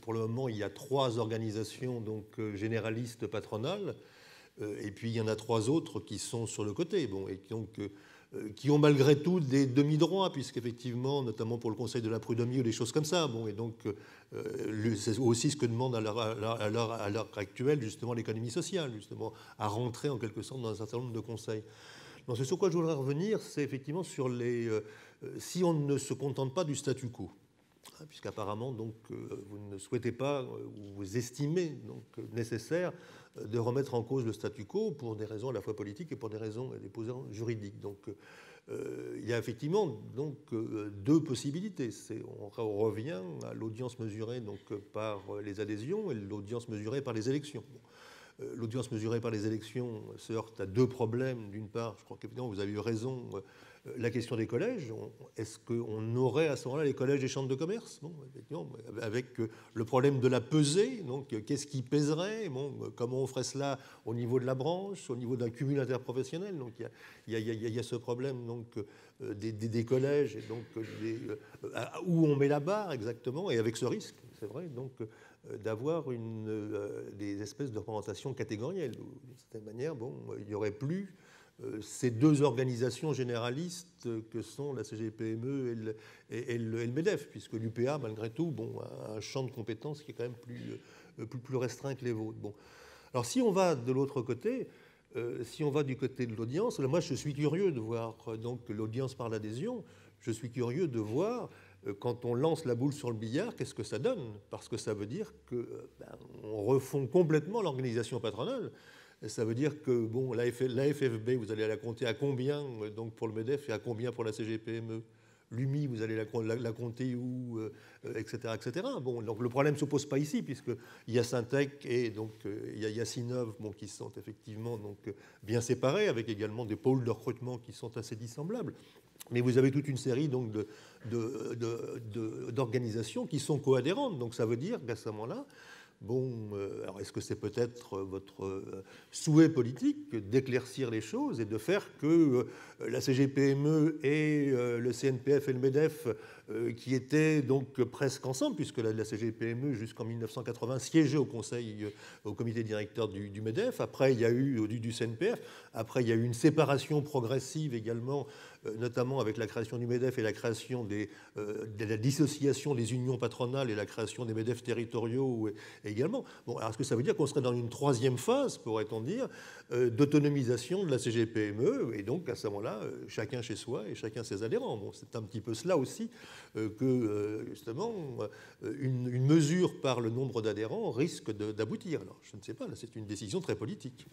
Speaker 3: pour le moment, il y a 3 organisations donc, généralistes patronales, et puis il y en a 3 autres qui sont sur le côté, bon, et donc, qui ont malgré tout des demi-droits, puisqu'effectivement, notamment pour le Conseil de la prud'homie ou des choses comme ça, bon, et donc c'est aussi ce que demande à l'heure actuelle justement l'économie sociale, justement, à rentrer en quelque sorte dans un certain nombre de conseils. Donc, ce sur quoi je voudrais revenir, c'est effectivement sur les... si on ne se contente pas du statu quo, hein, puisqu'apparemment donc, vous ne souhaitez pas, ou vous estimez donc, nécessaire de remettre en cause le statu quo pour des raisons à la fois politiques et pour des raisons juridiques. Donc, il y a effectivement donc, 2 possibilités. On revient à l'audience mesurée donc, par les adhésions et l'audience mesurée par les élections. Bon. L'audience mesurée par les élections se heurte à 2 problèmes. D'une part, je crois qu'évidemment, vous avez eu raison, la question des collèges. Est-ce qu'on aurait à ce moment-là les collèges des chambres de commerce? Bon, effectivement, avec le problème de la pesée. Donc, qu'est-ce qui pèserait? Bon, comment on ferait cela au niveau de la branche, au niveau d'un cumul interprofessionnel? Donc, il y a ce problème donc, des collèges, et donc où on met la barre exactement, et avec ce risque, c'est vrai, donc d'avoir des espèces de représentation catégorielle. D'une certaine manière, bon, il n'y aurait plus ces 2 organisations généralistes que sont la CGPME et le MEDEF, puisque l'UPA, malgré tout, bon, a un champ de compétences qui est quand même plus restreint que les vôtres. Bon. Alors, si on va de l'autre côté, si on va du côté de l'audience, moi, je suis curieux de voir donc l'audience par l'adhésion. Je suis curieux de voir quand on lance la boule sur le billard, qu'est-ce que ça donne? Parce que ça veut dire qu'on refond complètement l'organisation patronale. Et ça veut dire que bon, la FFB, vous allez la compter à combien donc pour le MEDEF et à combien pour la CGPME? L'UMI, vous allez la compter où, etc., etc. Bon, donc le problème ne se pose pas ici, puisqu'il y a Syntec et donc il y a Sinov, bon, qui sont effectivement donc, bien séparés, avec également des pôles de recrutement qui sont assez dissemblables. Mais vous avez toute une série donc, d'organisations qui sont coadhérentes. Donc ça veut dire qu'à ce moment-là, bon, alors est-ce que c'est peut-être votre souhait politique d'éclaircir les choses et de faire que la CGPME et le CNPF et le MEDEF qui étaient donc presque ensemble, puisque la CGPME, jusqu'en 1980, siégeait au comité directeur du MEDEF. Après, il y a eu du CNPF. Après, il y a eu une séparation progressive également, notamment avec la création du MEDEF et la création de la dissociation des unions patronales et la création des MEDEF territoriaux également. Bon, alors est-ce que ça veut dire qu'on serait dans une troisième phase, pourrait-on dire, d'autonomisation de la CGPME, et donc à ce moment-là, chacun chez soi et chacun ses adhérents. Bon, c'est un petit peu cela aussi que, justement, une mesure par le nombre d'adhérents risque d'aboutir. Alors, je ne sais pas, là, c'est une décision très politique.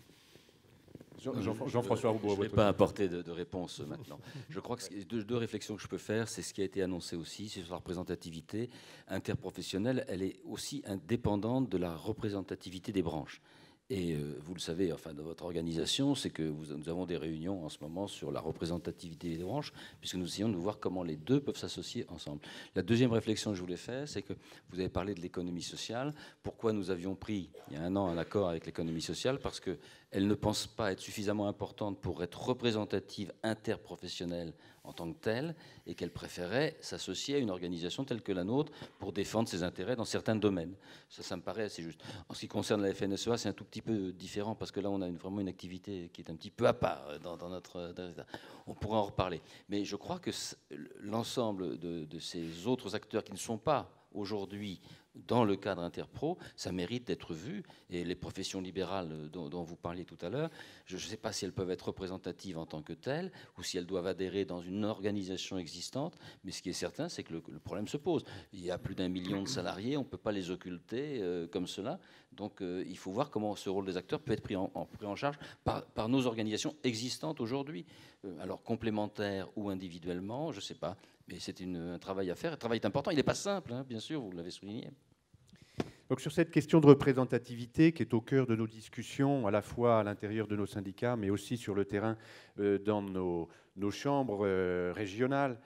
Speaker 1: Jean-François Roubaud.
Speaker 2: Je ne vais pas apporter de réponse maintenant. Je crois que deux réflexions que je peux faire, c'est ce qui a été annoncé aussi, c'est sur la représentativité interprofessionnelle. Elle est aussi indépendante de la représentativité des branches. Et vous le savez, enfin, dans votre organisation, c'est que nous avons des réunions en ce moment sur la représentativité des branches, puisque nous essayons de voir comment les deux peuvent s'associer ensemble. La deuxième réflexion que je voulais faire, c'est que vous avez parlé de l'économie sociale. Pourquoi nous avions pris, il y a un an, un accord avec l'économie sociale? Parce qu'elle ne pense pas être suffisamment importante pour être représentative interprofessionnelle en tant que telle, et qu'elle préférait s'associer à une organisation telle que la nôtre pour défendre ses intérêts dans certains domaines. Ça me paraît assez juste. En ce qui concerne la FNSEA, c'est un tout petit peu différent, parce que là, on a vraiment une activité qui est un petit peu à part dans notre... On pourra en reparler. Mais je crois que l'ensemble de ces autres acteurs qui ne sont pas aujourd'hui dans le cadre interpro, ça mérite d'être vu. Et les professions libérales dont vous parliez tout à l'heure, je ne sais pas si elles peuvent être représentatives en tant que telles ou si elles doivent adhérer dans une organisation existante. Mais ce qui est certain, c'est que le problème se pose. Il y a plus d'1 million de salariés, on ne peut pas les occulter comme cela. Donc il faut voir comment ce rôle des acteurs peut être pris en charge par nos organisations existantes aujourd'hui. Alors complémentaires ou individuellement, je ne sais pas. Mais c'est un travail à faire. Le travail est important. Il n'est pas simple, hein, bien sûr, vous l'avez souligné.
Speaker 1: Donc sur cette question de représentativité qui est au cœur de nos discussions, à la fois à l'intérieur de nos syndicats, mais aussi sur le terrain dans nos chambres régionales,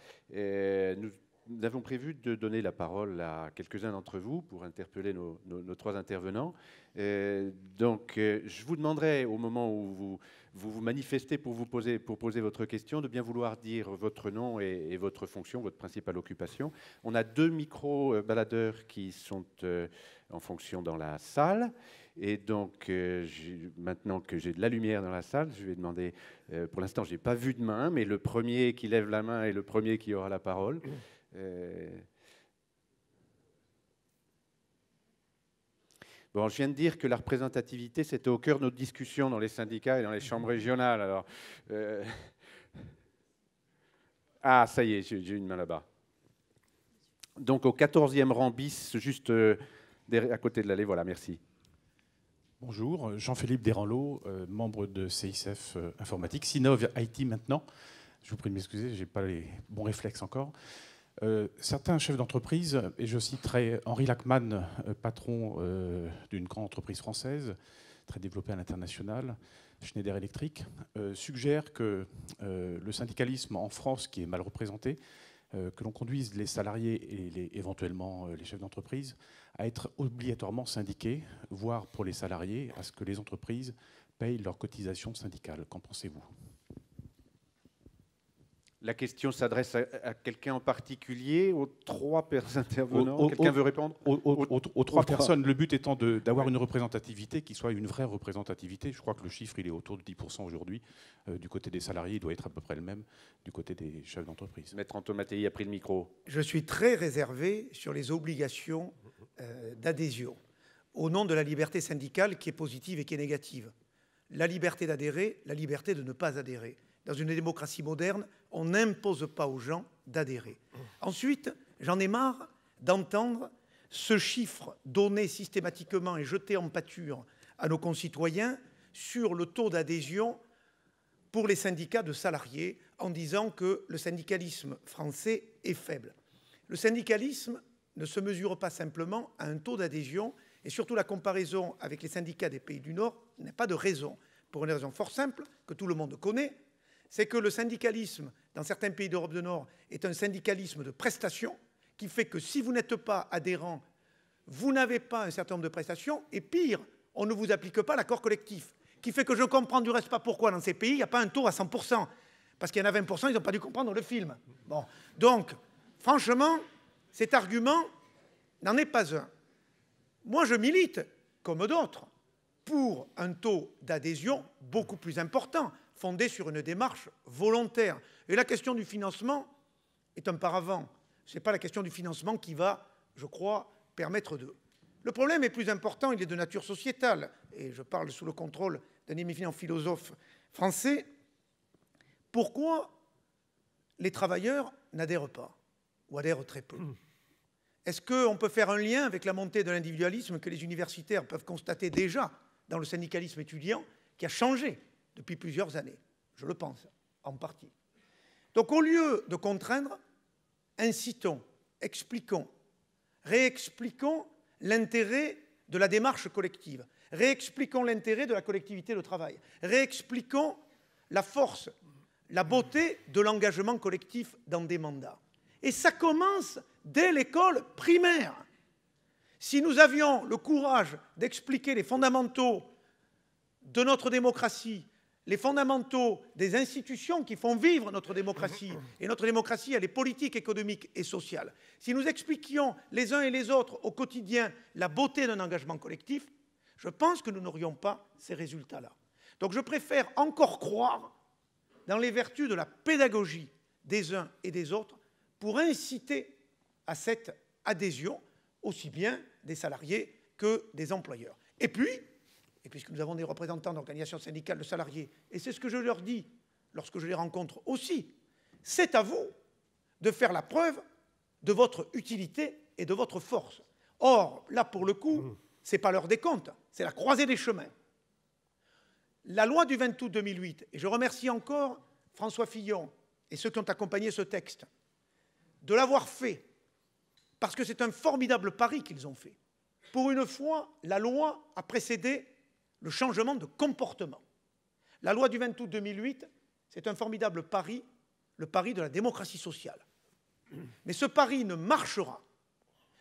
Speaker 1: nous avons prévu de donner la parole à quelques-uns d'entre vous pour interpeller nos trois intervenants. Donc je vous demanderai au moment où vous manifestez pour poser votre question, de bien vouloir dire votre nom et votre fonction, votre principale occupation. On a 2 micro-baladeurs qui sont en fonction dans la salle. Et donc, maintenant que j'ai de la lumière dans la salle, je vais demander, pour l'instant, je n'ai pas vu de main, mais le premier qui lève la main est le premier qui aura la parole. Bon, je viens de dire que la représentativité, c'était au cœur de notre discussion dans les syndicats et dans les chambres régionales. Alors, ah, ça y est, j'ai une main là-bas. Donc, au 14e rang bis, juste à côté de l'allée, voilà, merci.
Speaker 5: Bonjour, Jean-Philippe Desranleau, membre de CICF Informatique, Sinov IT maintenant. Je vous prie de m'excuser, je n'ai pas les bons réflexes encore. Certains chefs d'entreprise, et je citerai Henri Lachmann, patron d'une grande entreprise française, très développée à l'international, Schneider Electric, suggèrent que le syndicalisme en France, qui est mal représenté, que l'on conduise les salariés et éventuellement les chefs d'entreprise à être obligatoirement syndiqués, voire pour les salariés, à ce que les entreprises payent leurs cotisations syndicales. Qu'en pensez-vous ?
Speaker 1: La question s'adresse à quelqu'un en particulier, aux 3 intervenants. Quelqu'un veut répondre ?
Speaker 5: Aux 3 personnes, le but étant d'avoir une représentativité qui soit une vraie représentativité. Je crois que le chiffre il est autour de 10% aujourd'hui. Du côté des salariés, il doit être à peu près le même du côté des chefs d'entreprise.
Speaker 1: Maître Antoine Mattei a pris le micro.
Speaker 4: Je suis très réservé sur les obligations d'adhésion, au nom de la liberté syndicale qui est positive et qui est négative. La liberté d'adhérer, la liberté de ne pas adhérer. Dans une démocratie moderne, on n'impose pas aux gens d'adhérer. Ensuite, j'en ai marre d'entendre ce chiffre donné systématiquement et jeté en pâture à nos concitoyens sur le taux d'adhésion pour les syndicats de salariés en disant que le syndicalisme français est faible. Le syndicalisme ne se mesure pas simplement à un taux d'adhésion et surtout la comparaison avec les syndicats des pays du Nord n'a pas de raison, pour une raison fort simple que tout le monde connaît, c'est que le syndicalisme, dans certains pays d'Europe du Nord, est un syndicalisme de prestations qui fait que si vous n'êtes pas adhérent, vous n'avez pas un certain nombre de prestations, et pire, on ne vous applique pas l'accord collectif, qui fait que je ne comprends du reste pas pourquoi dans ces pays, il n'y a pas un taux à 100%, parce qu'il y en a 20%, ils n'ont pas dû comprendre le film. Bon. Donc, franchement, cet argument n'en est pas un. Moi, je milite, comme d'autres, pour un taux d'adhésion beaucoup plus important, fondé sur une démarche volontaire. Et la question du financement est un paravent. Ce n'est pas la question du financement qui va, je crois, permettre de... Le problème est plus important, il est de nature sociétale, et je parle sous le contrôle d'un éminent philosophe français. Pourquoi les travailleurs n'adhèrent pas, ou adhèrent très peu? Est-ce qu'on peut faire un lien avec la montée de l'individualisme que les universitaires peuvent constater déjà dans le syndicalisme étudiant, qui a changé depuis plusieurs années? Je le pense, en partie. Donc au lieu de contraindre, incitons, expliquons, réexpliquons l'intérêt de la démarche collective, réexpliquons l'intérêt de la collectivité de travail, réexpliquons la force, la beauté de l'engagement collectif dans des mandats. Et ça commence dès l'école primaire. Si nous avions le courage d'expliquer les fondamentaux de notre démocratie, les fondamentaux des institutions qui font vivre notre démocratie, et notre démocratie, elle est politique, économique et sociale, si nous expliquions les uns et les autres au quotidien la beauté d'un engagement collectif, je pense que nous n'aurions pas ces résultats-là. Donc je préfère encore croire dans les vertus de la pédagogie des uns et des autres pour inciter à cette adhésion, aussi bien des salariés que des employeurs. Et puis, et puisque nous avons des représentants d'organisations syndicales de salariés, et c'est ce que je leur dis lorsque je les rencontre aussi, c'est à vous de faire la preuve de votre utilité et de votre force. Or, là, pour le coup, ce n'est pas l'heure des comptes, c'est la croisée des chemins. La loi du 20 août 2008, et je remercie encore François Fillon et ceux qui ont accompagné ce texte, de l'avoir fait, parce que c'est un formidable pari qu'ils ont fait. Pour une fois, la loi a précédé le changement de comportement. La loi du 20 août 2008, c'est un formidable pari, le pari de la démocratie sociale. Mais ce pari ne marchera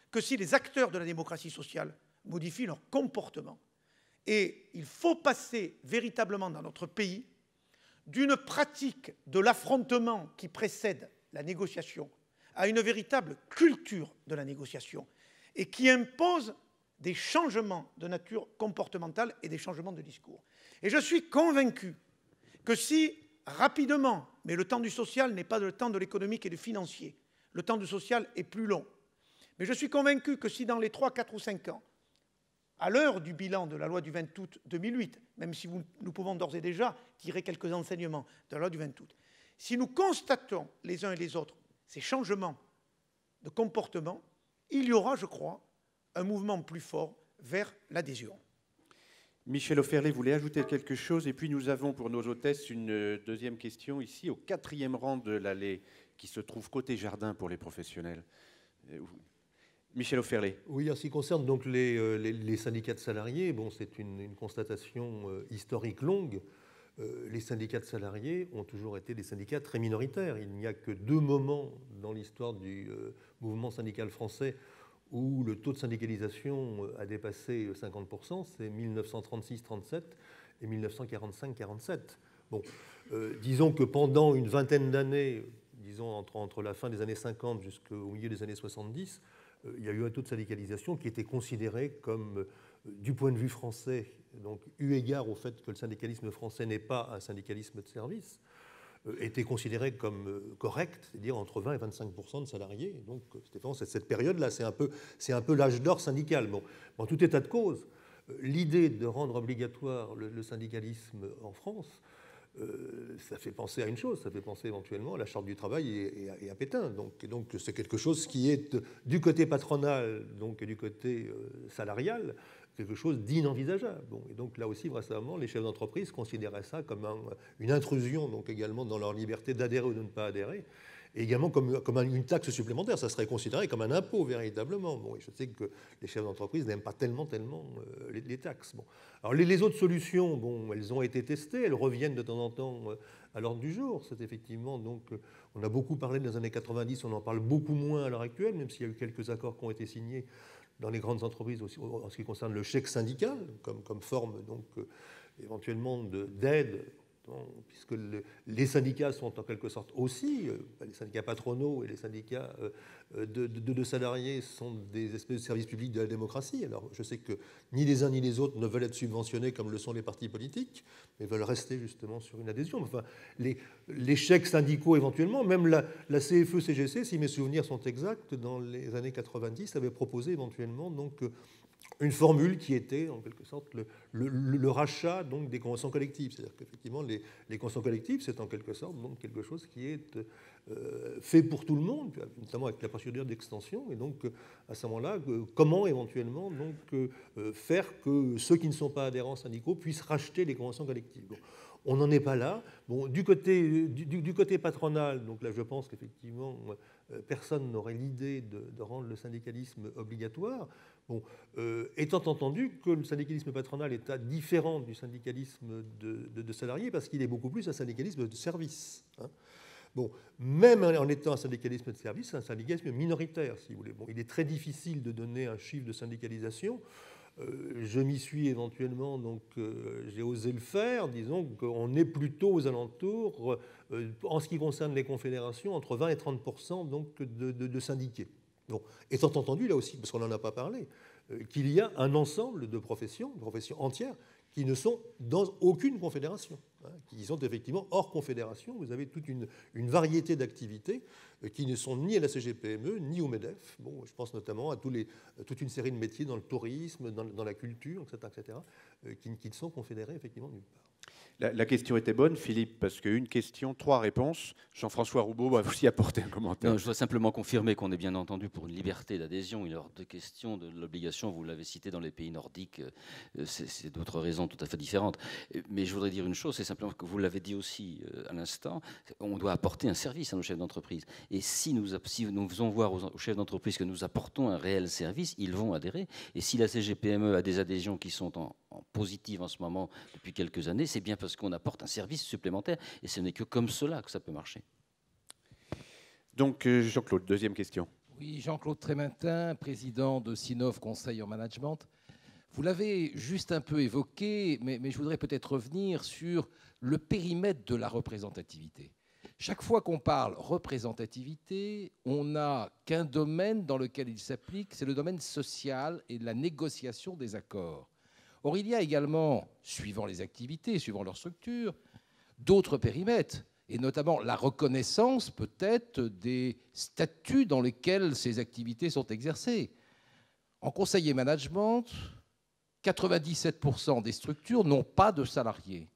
Speaker 4: que si les acteurs de la démocratie sociale modifient leur comportement. Et il faut passer véritablement dans notre pays d'une pratique de l'affrontement qui précède la négociation à une véritable culture de la négociation et qui impose des changements de nature comportementale et des changements de discours. Et je suis convaincu que si, rapidement, mais le temps du social n'est pas le temps de l'économique et du financier, le temps du social est plus long, mais je suis convaincu que si dans les 3, 4 ou 5 ans, à l'heure du bilan de la loi du 20 août 2008, même si nous pouvons d'ores et déjà tirer quelques enseignements de la loi du 20 août, si nous constatons les uns et les autres ces changements de comportement, il y aura, je crois, un mouvement plus fort vers l'adhésion.
Speaker 1: Michel Offerlé voulait ajouter quelque chose, et puis nous avons pour nos hôtesses une deuxième question ici, au 4e rang de l'allée, qui se trouve côté jardin pour les professionnels. Michel Offerlé.
Speaker 3: Oui, en ce qui concerne donc les syndicats de salariés, bon, c'est une constatation historique longue. Les syndicats de salariés ont toujours été des syndicats très minoritaires. Il n'y a que 2 moments dans l'histoire du mouvement syndical français où le taux de syndicalisation a dépassé 50%, c'est 1936-37 et 1945-47. Bon, disons que pendant une vingtaine d'années, disons entre la fin des années 50 jusqu'au milieu des années 70, il y a eu un taux de syndicalisation qui était considéré comme, du point de vue français, donc eu égard au fait que le syndicalisme français n'est pas un syndicalisme de service, était considéré comme correct, c'est-à-dire entre 20 et 25% de salariés. Donc, Stéphane, cette période-là, c'est un peu l'âge d'or syndical. Bon, en tout état de cause, l'idée de rendre obligatoire le syndicalisme en France, ça fait penser à une chose, ça fait penser éventuellement à la Charte du travail et à Pétain. Donc c'est quelque chose qui est du côté patronal, donc et du côté salarial, quelque chose d'inenvisageable. Bon, et donc là aussi, vraisemblablement, les chefs d'entreprise considéraient ça comme une intrusion, donc également dans leur liberté d'adhérer ou de ne pas adhérer, et également comme une taxe supplémentaire. Ça serait considéré comme un impôt, véritablement. Bon, et je sais que les chefs d'entreprise n'aiment pas tellement les taxes. Bon. Alors les autres solutions, bon, elles ont été testées, elles reviennent de temps en temps à l'ordre du jour. C'est effectivement, donc, on a beaucoup parlé dans les années 90, on en parle beaucoup moins à l'heure actuelle, même s'il y a eu quelques accords qui ont été signés dans les grandes entreprises aussi, en ce qui concerne le chèque syndical, comme forme, donc, éventuellement d'aide puisque les syndicats sont en quelque sorte aussi, les syndicats patronaux et les syndicats de salariés sont des espèces de services publics de la démocratie. Alors je sais que ni les uns ni les autres ne veulent être subventionnés comme le sont les partis politiques, mais veulent rester justement sur une adhésion. Enfin, les chèques syndicaux éventuellement, même la CFE-CGC, si mes souvenirs sont exacts, dans les années 90, avait proposé éventuellement donc une formule qui était en quelque sorte le rachat donc, des conventions collectives. C'est-à-dire qu'effectivement, les conventions collectives, c'est en quelque sorte donc, quelque chose qui est fait pour tout le monde, notamment avec la procédure d'extension. Et donc, à ce moment-là, comment éventuellement donc, faire que ceux qui ne sont pas adhérents syndicaux puissent racheter les conventions collectives. Bon, on n'en est pas là. Bon, du côté patronal, donc là, je pense qu'effectivement, personne n'aurait l'idée de rendre le syndicalisme obligatoire. Bon, étant entendu que le syndicalisme patronal est différent du syndicalisme de salariés parce qu'il est beaucoup plus un syndicalisme de service. Hein. Bon, même en étant un syndicalisme de service, c'est un syndicalisme minoritaire, si vous voulez. Bon, il est très difficile de donner un chiffre de syndicalisation. Je m'y suis éventuellement, donc j'ai osé le faire. Disons qu'on est plutôt aux alentours, en ce qui concerne les confédérations, entre 20 et 30% donc, de syndiqués. Bon, étant entendu, là aussi, parce qu'on n'en a pas parlé, qu'il y a un ensemble de professions entières, qui ne sont dans aucune confédération, hein, qui sont effectivement hors confédération. Vous avez toute une variété d'activités qui ne sont ni à la CGPME, ni au MEDEF. Bon, je pense notamment à toute une série de métiers dans le tourisme, dans la culture, etc., qui ne sont confédérés effectivement nulle part.
Speaker 1: La question était bonne, Philippe, parce qu'une question, 3 réponses. Jean-François Roubaud va aussi apporter un commentaire.
Speaker 2: Non, je dois simplement confirmer qu'on est bien entendu pour une liberté d'adhésion. Il est hors de question de l'obligation, vous l'avez cité dans les pays nordiques, c'est d'autres raisons tout à fait différentes. Mais je voudrais dire une chose, c'est simplement que vous l'avez dit aussi à l'instant, on doit apporter un service à nos chefs d'entreprise. Et si nous faisons voir aux chefs d'entreprise que nous apportons un réel service, ils vont adhérer. Et si la CGPME a des adhésions qui sont en positive en ce moment depuis quelques années, c'est bien parce qu'on apporte un service supplémentaire et ce n'est que comme cela que ça peut marcher.
Speaker 1: Donc Jean-Claude, deuxième question.
Speaker 6: Oui, Jean-Claude Trémentin, président de Sinov Conseil en Management. Vous l'avez juste un peu évoqué, mais je voudrais peut-être revenir sur le périmètre de la représentativité. Chaque fois qu'on parle représentativité, on n'a qu'un domaine dans lequel il s'applique, c'est le domaine social et de la négociation des accords. Or, il y a également, suivant les activités, suivant leur structure, d'autres périmètres, et notamment la reconnaissance peut-être des statuts dans lesquels ces activités sont exercées. En conseil et management, 97% des structures n'ont pas de salariés.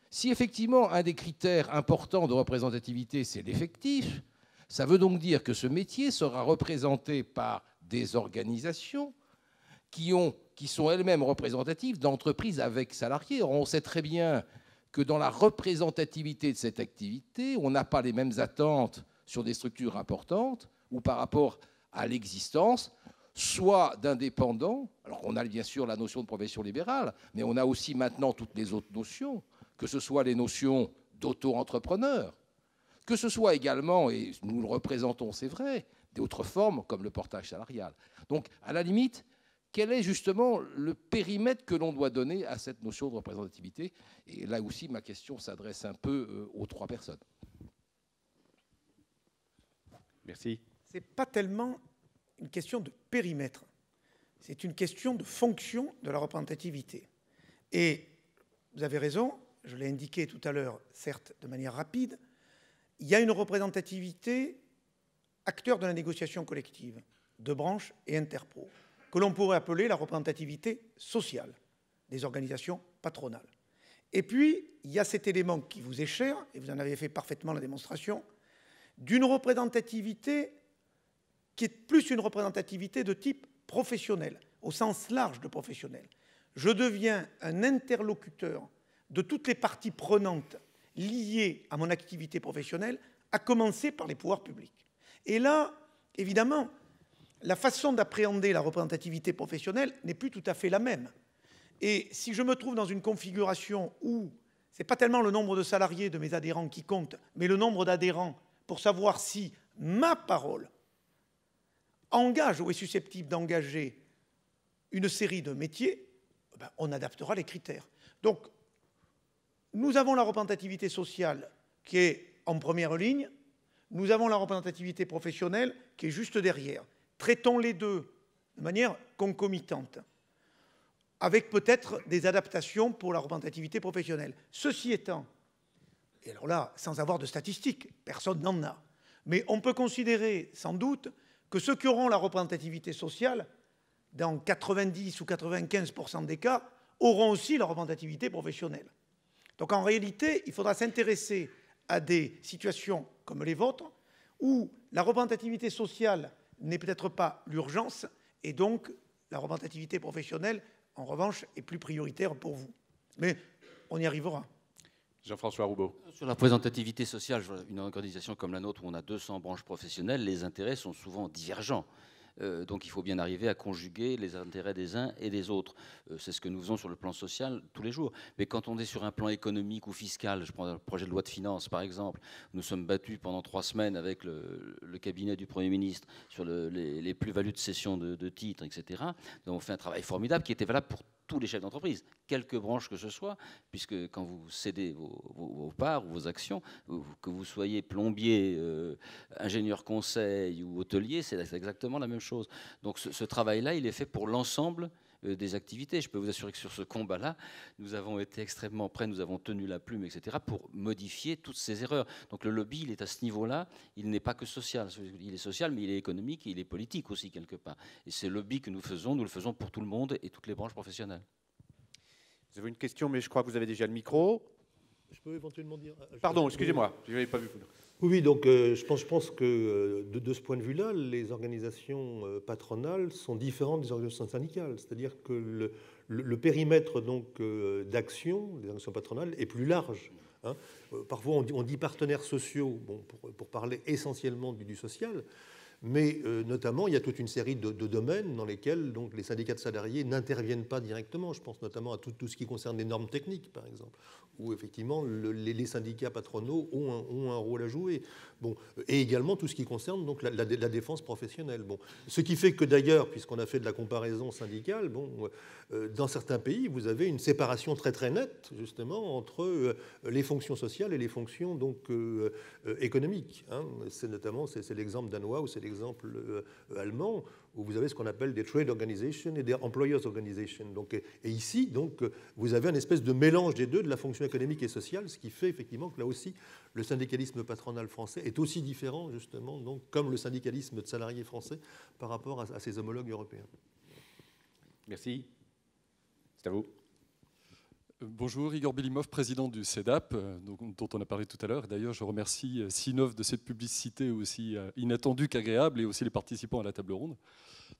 Speaker 6: Si effectivement un des critères importants de représentativité, c'est l'effectif, ça veut donc dire que ce métier sera représenté par des organisations qui sont elles-mêmes représentatives d'entreprises avec salariés. Or, on sait très bien que dans la représentativité de cette activité, on n'a pas les mêmes attentes sur des structures importantes ou par rapport à l'existence, soit d'indépendants. Alors, on a bien sûr la notion de profession libérale, mais on a aussi maintenant toutes les autres notions, que ce soit les notions d'auto-entrepreneurs, que ce soit également, et nous le représentons, c'est vrai, d'autres formes comme le portage salarial. Donc, à la limite, quel est justement le périmètre que l'on doit donner à cette notion de représentativité? Et là aussi, ma question s'adresse un peu aux 3 personnes.
Speaker 1: Merci.
Speaker 4: Ce n'est pas tellement une question de périmètre, c'est une question de fonction de la représentativité. Et vous avez raison, je l'ai indiqué tout à l'heure, certes de manière rapide, il y a une représentativité acteur de la négociation collective, de branche et interpro, que l'on pourrait appeler la représentativité sociale des organisations patronales. Et puis, il y a cet élément qui vous est cher, et vous en avez fait parfaitement la démonstration, d'une représentativité qui est plus une représentativité de type professionnel, au sens large de professionnel. Je deviens un interlocuteur de toutes les parties prenantes liées à mon activité professionnelle, à commencer par les pouvoirs publics. Et là, évidemment, la façon d'appréhender la représentativité professionnelle n'est plus tout à fait la même. Et si je me trouve dans une configuration où ce n'est pas tellement le nombre de salariés de mes adhérents qui compte, mais le nombre d'adhérents pour savoir si ma parole engage ou est susceptible d'engager une série de métiers, on adaptera les critères. Donc, nous avons la représentativité sociale qui est en première ligne, nous avons la représentativité professionnelle qui est juste derrière. Traitons les deux de manière concomitante, avec peut-être des adaptations pour la représentativité professionnelle. Ceci étant, et alors là, sans avoir de statistiques, personne n'en a, mais on peut considérer sans doute que ceux qui auront la représentativité sociale, dans 90 ou 95% des cas, auront aussi la représentativité professionnelle. Donc en réalité, il faudra s'intéresser à des situations comme les vôtres, où la représentativité sociale n'est peut-être pas l'urgence, et donc la représentativité professionnelle, en revanche, est plus prioritaire pour vous. Mais on y arrivera.
Speaker 1: Jean-François Roubaud.
Speaker 2: Sur la représentativité sociale, une organisation comme la nôtre où on a 200 branches professionnelles, les intérêts sont souvent divergents. Donc il faut bien arriver à conjuguer les intérêts des uns et des autres. C'est ce que nous faisons sur le plan social tous les jours. Mais quand on est sur un plan économique ou fiscal, je prends le projet de loi de finances par exemple, nous sommes battus pendant 3 semaines avec le cabinet du Premier ministre sur les plus-values de cession de titres, etc. Nous avons fait un travail formidable qui était valable pour tous les chefs d'entreprise, quelque branche que ce soit, puisque quand vous cédez vos parts ou vos actions, que vous soyez plombier, ingénieur conseil ou hôtelier, c'est exactement la même chose. Donc ce travail-là, il est fait pour l'ensemble des activités. Je peux vous assurer que sur ce combat-là, nous avons été extrêmement prêts, nous avons tenu la plume, etc., pour modifier toutes ces erreurs. Donc le lobby, il est à ce niveau-là, il n'est pas que social. Il est social, mais il est économique et il est politique aussi, quelque part. Et ce lobby que nous le faisons pour tout le monde et toutes les branches professionnelles.
Speaker 1: Vous avez une question, mais je crois que vous avez déjà le micro.
Speaker 3: Je peux éventuellement dire...
Speaker 1: Pardon, excusez-moi, je n'avais pas vu.
Speaker 3: Oui, donc je pense que de ce point de vue-là, les organisations patronales sont différentes des organisations syndicales. C'est-à-dire que le périmètre d'action des organisations patronales est plus large. Hein. Parfois, on dit partenaires sociaux, bon, pour parler essentiellement du social, mais notamment, il y a toute une série de domaines dans lesquels donc, les syndicats de salariés n'interviennent pas directement. Je pense notamment à tout ce qui concerne les normes techniques, par exemple, où effectivement les syndicats patronaux ont un rôle à jouer. Bon, et également tout ce qui concerne donc, la défense professionnelle. Bon, ce qui fait que d'ailleurs, puisqu'on a fait de la comparaison syndicale, bon, dans certains pays, vous avez une séparation très très nette, justement, entre les fonctions sociales et les fonctions donc, économiques. Hein. C'est notamment c'est l'exemple danois ou c'est l'exemple allemand, où vous avez ce qu'on appelle des trade organizations et des employers organizations. Donc, et ici, donc, vous avez un espèce de mélange des deux, de la fonction économique et sociale, ce qui fait effectivement que là aussi, le syndicalisme patronal français est aussi différent, justement, donc, comme le syndicalisme de salariés français par rapport à ses homologues européens.
Speaker 1: Merci. C'est à vous.
Speaker 7: Bonjour, Igor Belimov, président du CEDAP, dont on a parlé tout à l'heure. D'ailleurs, je remercie Sinov de cette publicité aussi inattendue qu'agréable et aussi les participants à la table ronde.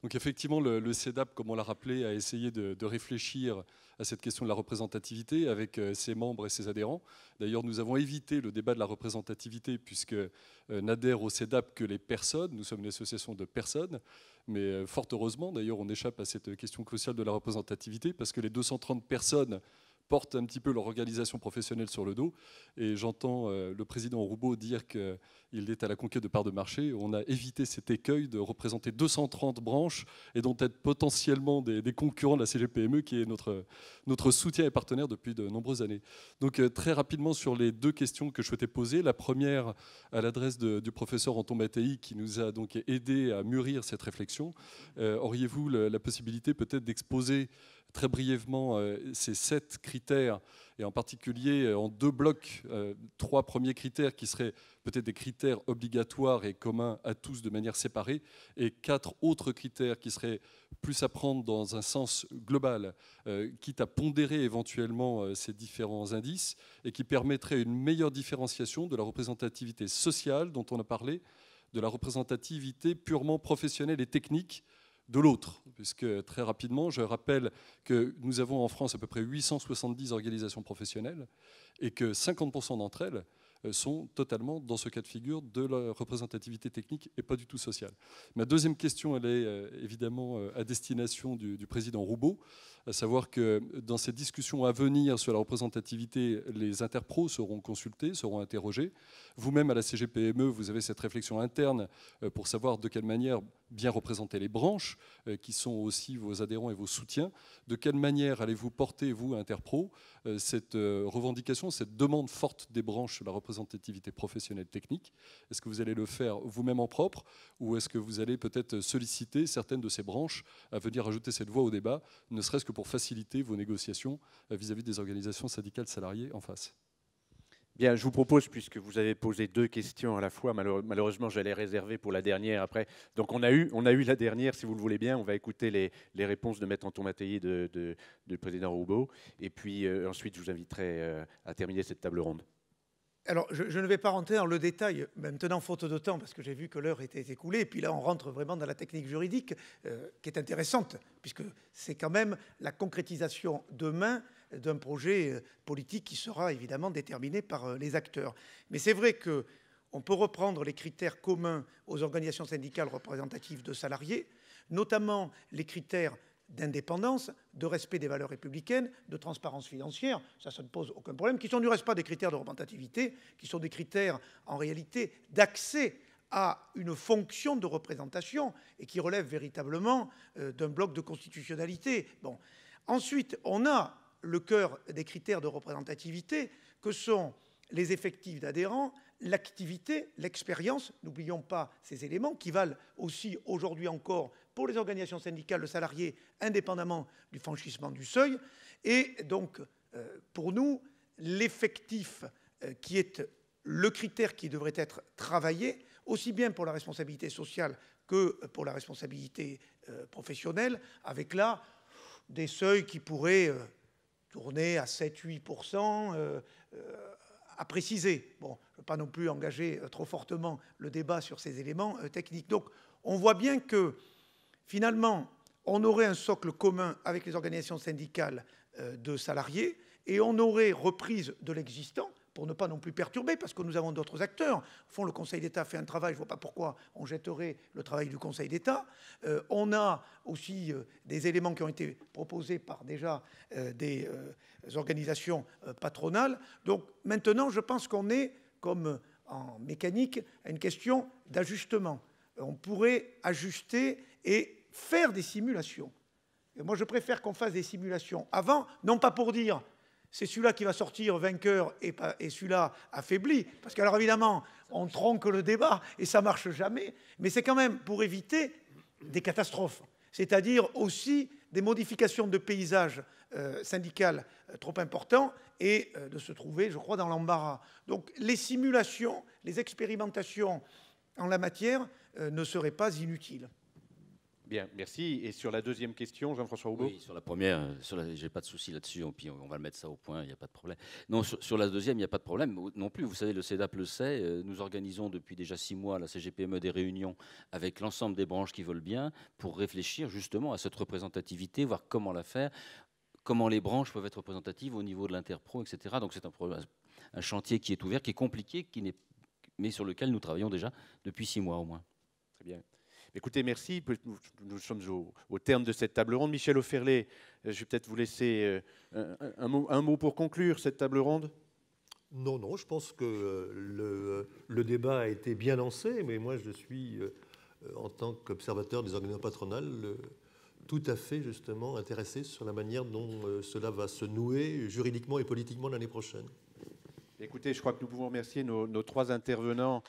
Speaker 7: Donc effectivement, le CEDAP, comme on l'a rappelé, a essayé de réfléchir à cette question de la représentativité avec ses membres et ses adhérents. D'ailleurs, nous avons évité le débat de la représentativité puisque n'adhèrent au CEDAP que les personnes. Nous sommes une association de personnes. Mais fort heureusement, d'ailleurs, on échappe à cette question cruciale de la représentativité parce que les 230 personnes portent un petit peu leur organisation professionnelle sur le dos. Et j'entends le président Roubaud dire qu'il est à la conquête de parts de marché. On a évité cet écueil de représenter 230 branches et dont être potentiellement des concurrents de la CGPME, qui est notre soutien et partenaire depuis de nombreuses années. Donc très rapidement sur les deux questions que je souhaitais poser. La première à l'adresse du professeur Anton Mattei, qui nous a donc aidé à mûrir cette réflexion. Auriez-vous la possibilité peut-être d'exposer très brièvement ces 7 critères, et en particulier en 2 blocs, 3 premiers critères qui seraient peut-être des critères obligatoires et communs à tous de manière séparée, et 4 autres critères qui seraient plus à prendre dans un sens global, quitte à pondérer éventuellement ces différents indices, et qui permettraient une meilleure différenciation de la représentativité sociale dont on a parlé, de la représentativité purement professionnelle et technique, de l'autre, puisque très rapidement, je rappelle que nous avons en France à peu près 870 organisations professionnelles et que 50% d'entre elles sont totalement dans ce cas de figure de la représentativité technique et pas du tout sociale. Ma deuxième question, elle est évidemment à destination du président Roubaud, à savoir que dans ces discussions à venir sur la représentativité, les interpros seront consultés, seront interrogés. Vous-même, à la CGPME, vous avez cette réflexion interne pour savoir de quelle manière bien représenter les branches, qui sont aussi vos adhérents et vos soutiens. De quelle manière allez-vous porter, vous, Interpro, cette revendication, cette demande forte des branches sur la représentativité professionnelle technique? Est-ce que vous allez le faire vous-même en propre, ou est-ce que vous allez peut-être solliciter certaines de ces branches à venir ajouter cette voix au débat, ne serait-ce que pour faciliter vos négociations vis-à-vis des organisations syndicales salariées en face?
Speaker 1: Bien, je vous propose, puisque vous avez posé 2 questions à la fois, malheureusement j'allais réserver pour la dernière après. Donc on a eu la dernière, si vous le voulez bien. On va écouter les réponses de Maître Anton Mattei du président Roubaud. Et puis ensuite, je vous inviterai à terminer cette table ronde.
Speaker 4: Alors, je ne vais pas rentrer dans le détail, maintenant faute de temps, parce que j'ai vu que l'heure était écoulée. Et puis là, on rentre vraiment dans la technique juridique, qui est intéressante, puisque c'est quand même la concrétisation demain d'un projet politique qui sera évidemment déterminé par les acteurs. Mais c'est vrai qu'on peut reprendre les critères communs aux organisations syndicales représentatives de salariés, notamment les critères d'indépendance, de respect des valeurs républicaines, de transparence financière, ça ne pose aucun problème, qui sont du reste pas des critères de représentativité, qui sont des critères en réalité d'accès à une fonction de représentation et qui relèvent véritablement d'un bloc de constitutionnalité. Bon. Ensuite, on a le cœur des critères de représentativité que sont les effectifs d'adhérents, l'activité, l'expérience, n'oublions pas ces éléments qui valent aussi aujourd'hui encore pour les organisations syndicales de salariés, indépendamment du franchissement du seuil. Et donc, pour nous, l'effectif qui est le critère qui devrait être travaillé, aussi bien pour la responsabilité sociale que pour la responsabilité professionnelle, avec là des seuils qui pourraient tourner à 7-8%, à préciser. Bon, je ne veux pas non plus engager trop fortement le débat sur ces éléments techniques. Donc, on voit bien que, finalement, on aurait un socle commun avec les organisations syndicales de salariés et on aurait reprise de l'existant pour ne pas non plus perturber, parce que nous avons d'autres acteurs. Au fond, le Conseil d'État fait un travail, je ne vois pas pourquoi on jetterait le travail du Conseil d'État. On a aussi des éléments qui ont été proposés par déjà des organisations patronales. Donc maintenant, je pense qu'on est, comme en mécanique, à une question d'ajustement. On pourrait ajuster et faire des simulations. Et moi, je préfère qu'on fasse des simulations avant, non pas pour dire c'est celui-là qui va sortir vainqueur et celui-là affaibli, parce qu'alors évidemment, on tronque le débat et ça ne marche jamais, mais c'est quand même pour éviter des catastrophes, c'est-à-dire aussi des modifications de paysage syndical trop importants et de se trouver, je crois, dans l'embarras. Donc les simulations, les expérimentations en la matière ne seraient pas inutiles.
Speaker 1: Bien, merci. Et sur la deuxième question, Jean-François Roubaud?
Speaker 2: Oui, sur la première, j'ai pas de souci là-dessus, puis on va le mettre ça au point, il n'y a pas de problème. Non, sur la deuxième, il n'y a pas de problème non plus. Vous savez, le CEDAP le sait, nous organisons depuis déjà 6 mois, la CGPME, des réunions avec l'ensemble des branches qui veulent bien pour réfléchir justement à cette représentativité, voir comment la faire, comment les branches peuvent être représentatives au niveau de l'Interpro, etc. Donc c'est un chantier qui est ouvert, qui est compliqué, mais sur lequel nous travaillons déjà depuis 6 mois au moins.
Speaker 1: Très bien. Écoutez, merci. Nous sommes au terme de cette table ronde. Michel Offerlé, je vais peut-être vous laisser un mot pour conclure cette table ronde.
Speaker 3: Non, je pense que le débat a été bien lancé, mais moi je suis, en tant qu'observateur des organisations patronales, tout à fait justement intéressé sur la manière dont cela va se nouer juridiquement et politiquement l'année prochaine.
Speaker 1: Écoutez, je crois que nous pouvons remercier nos 3 intervenants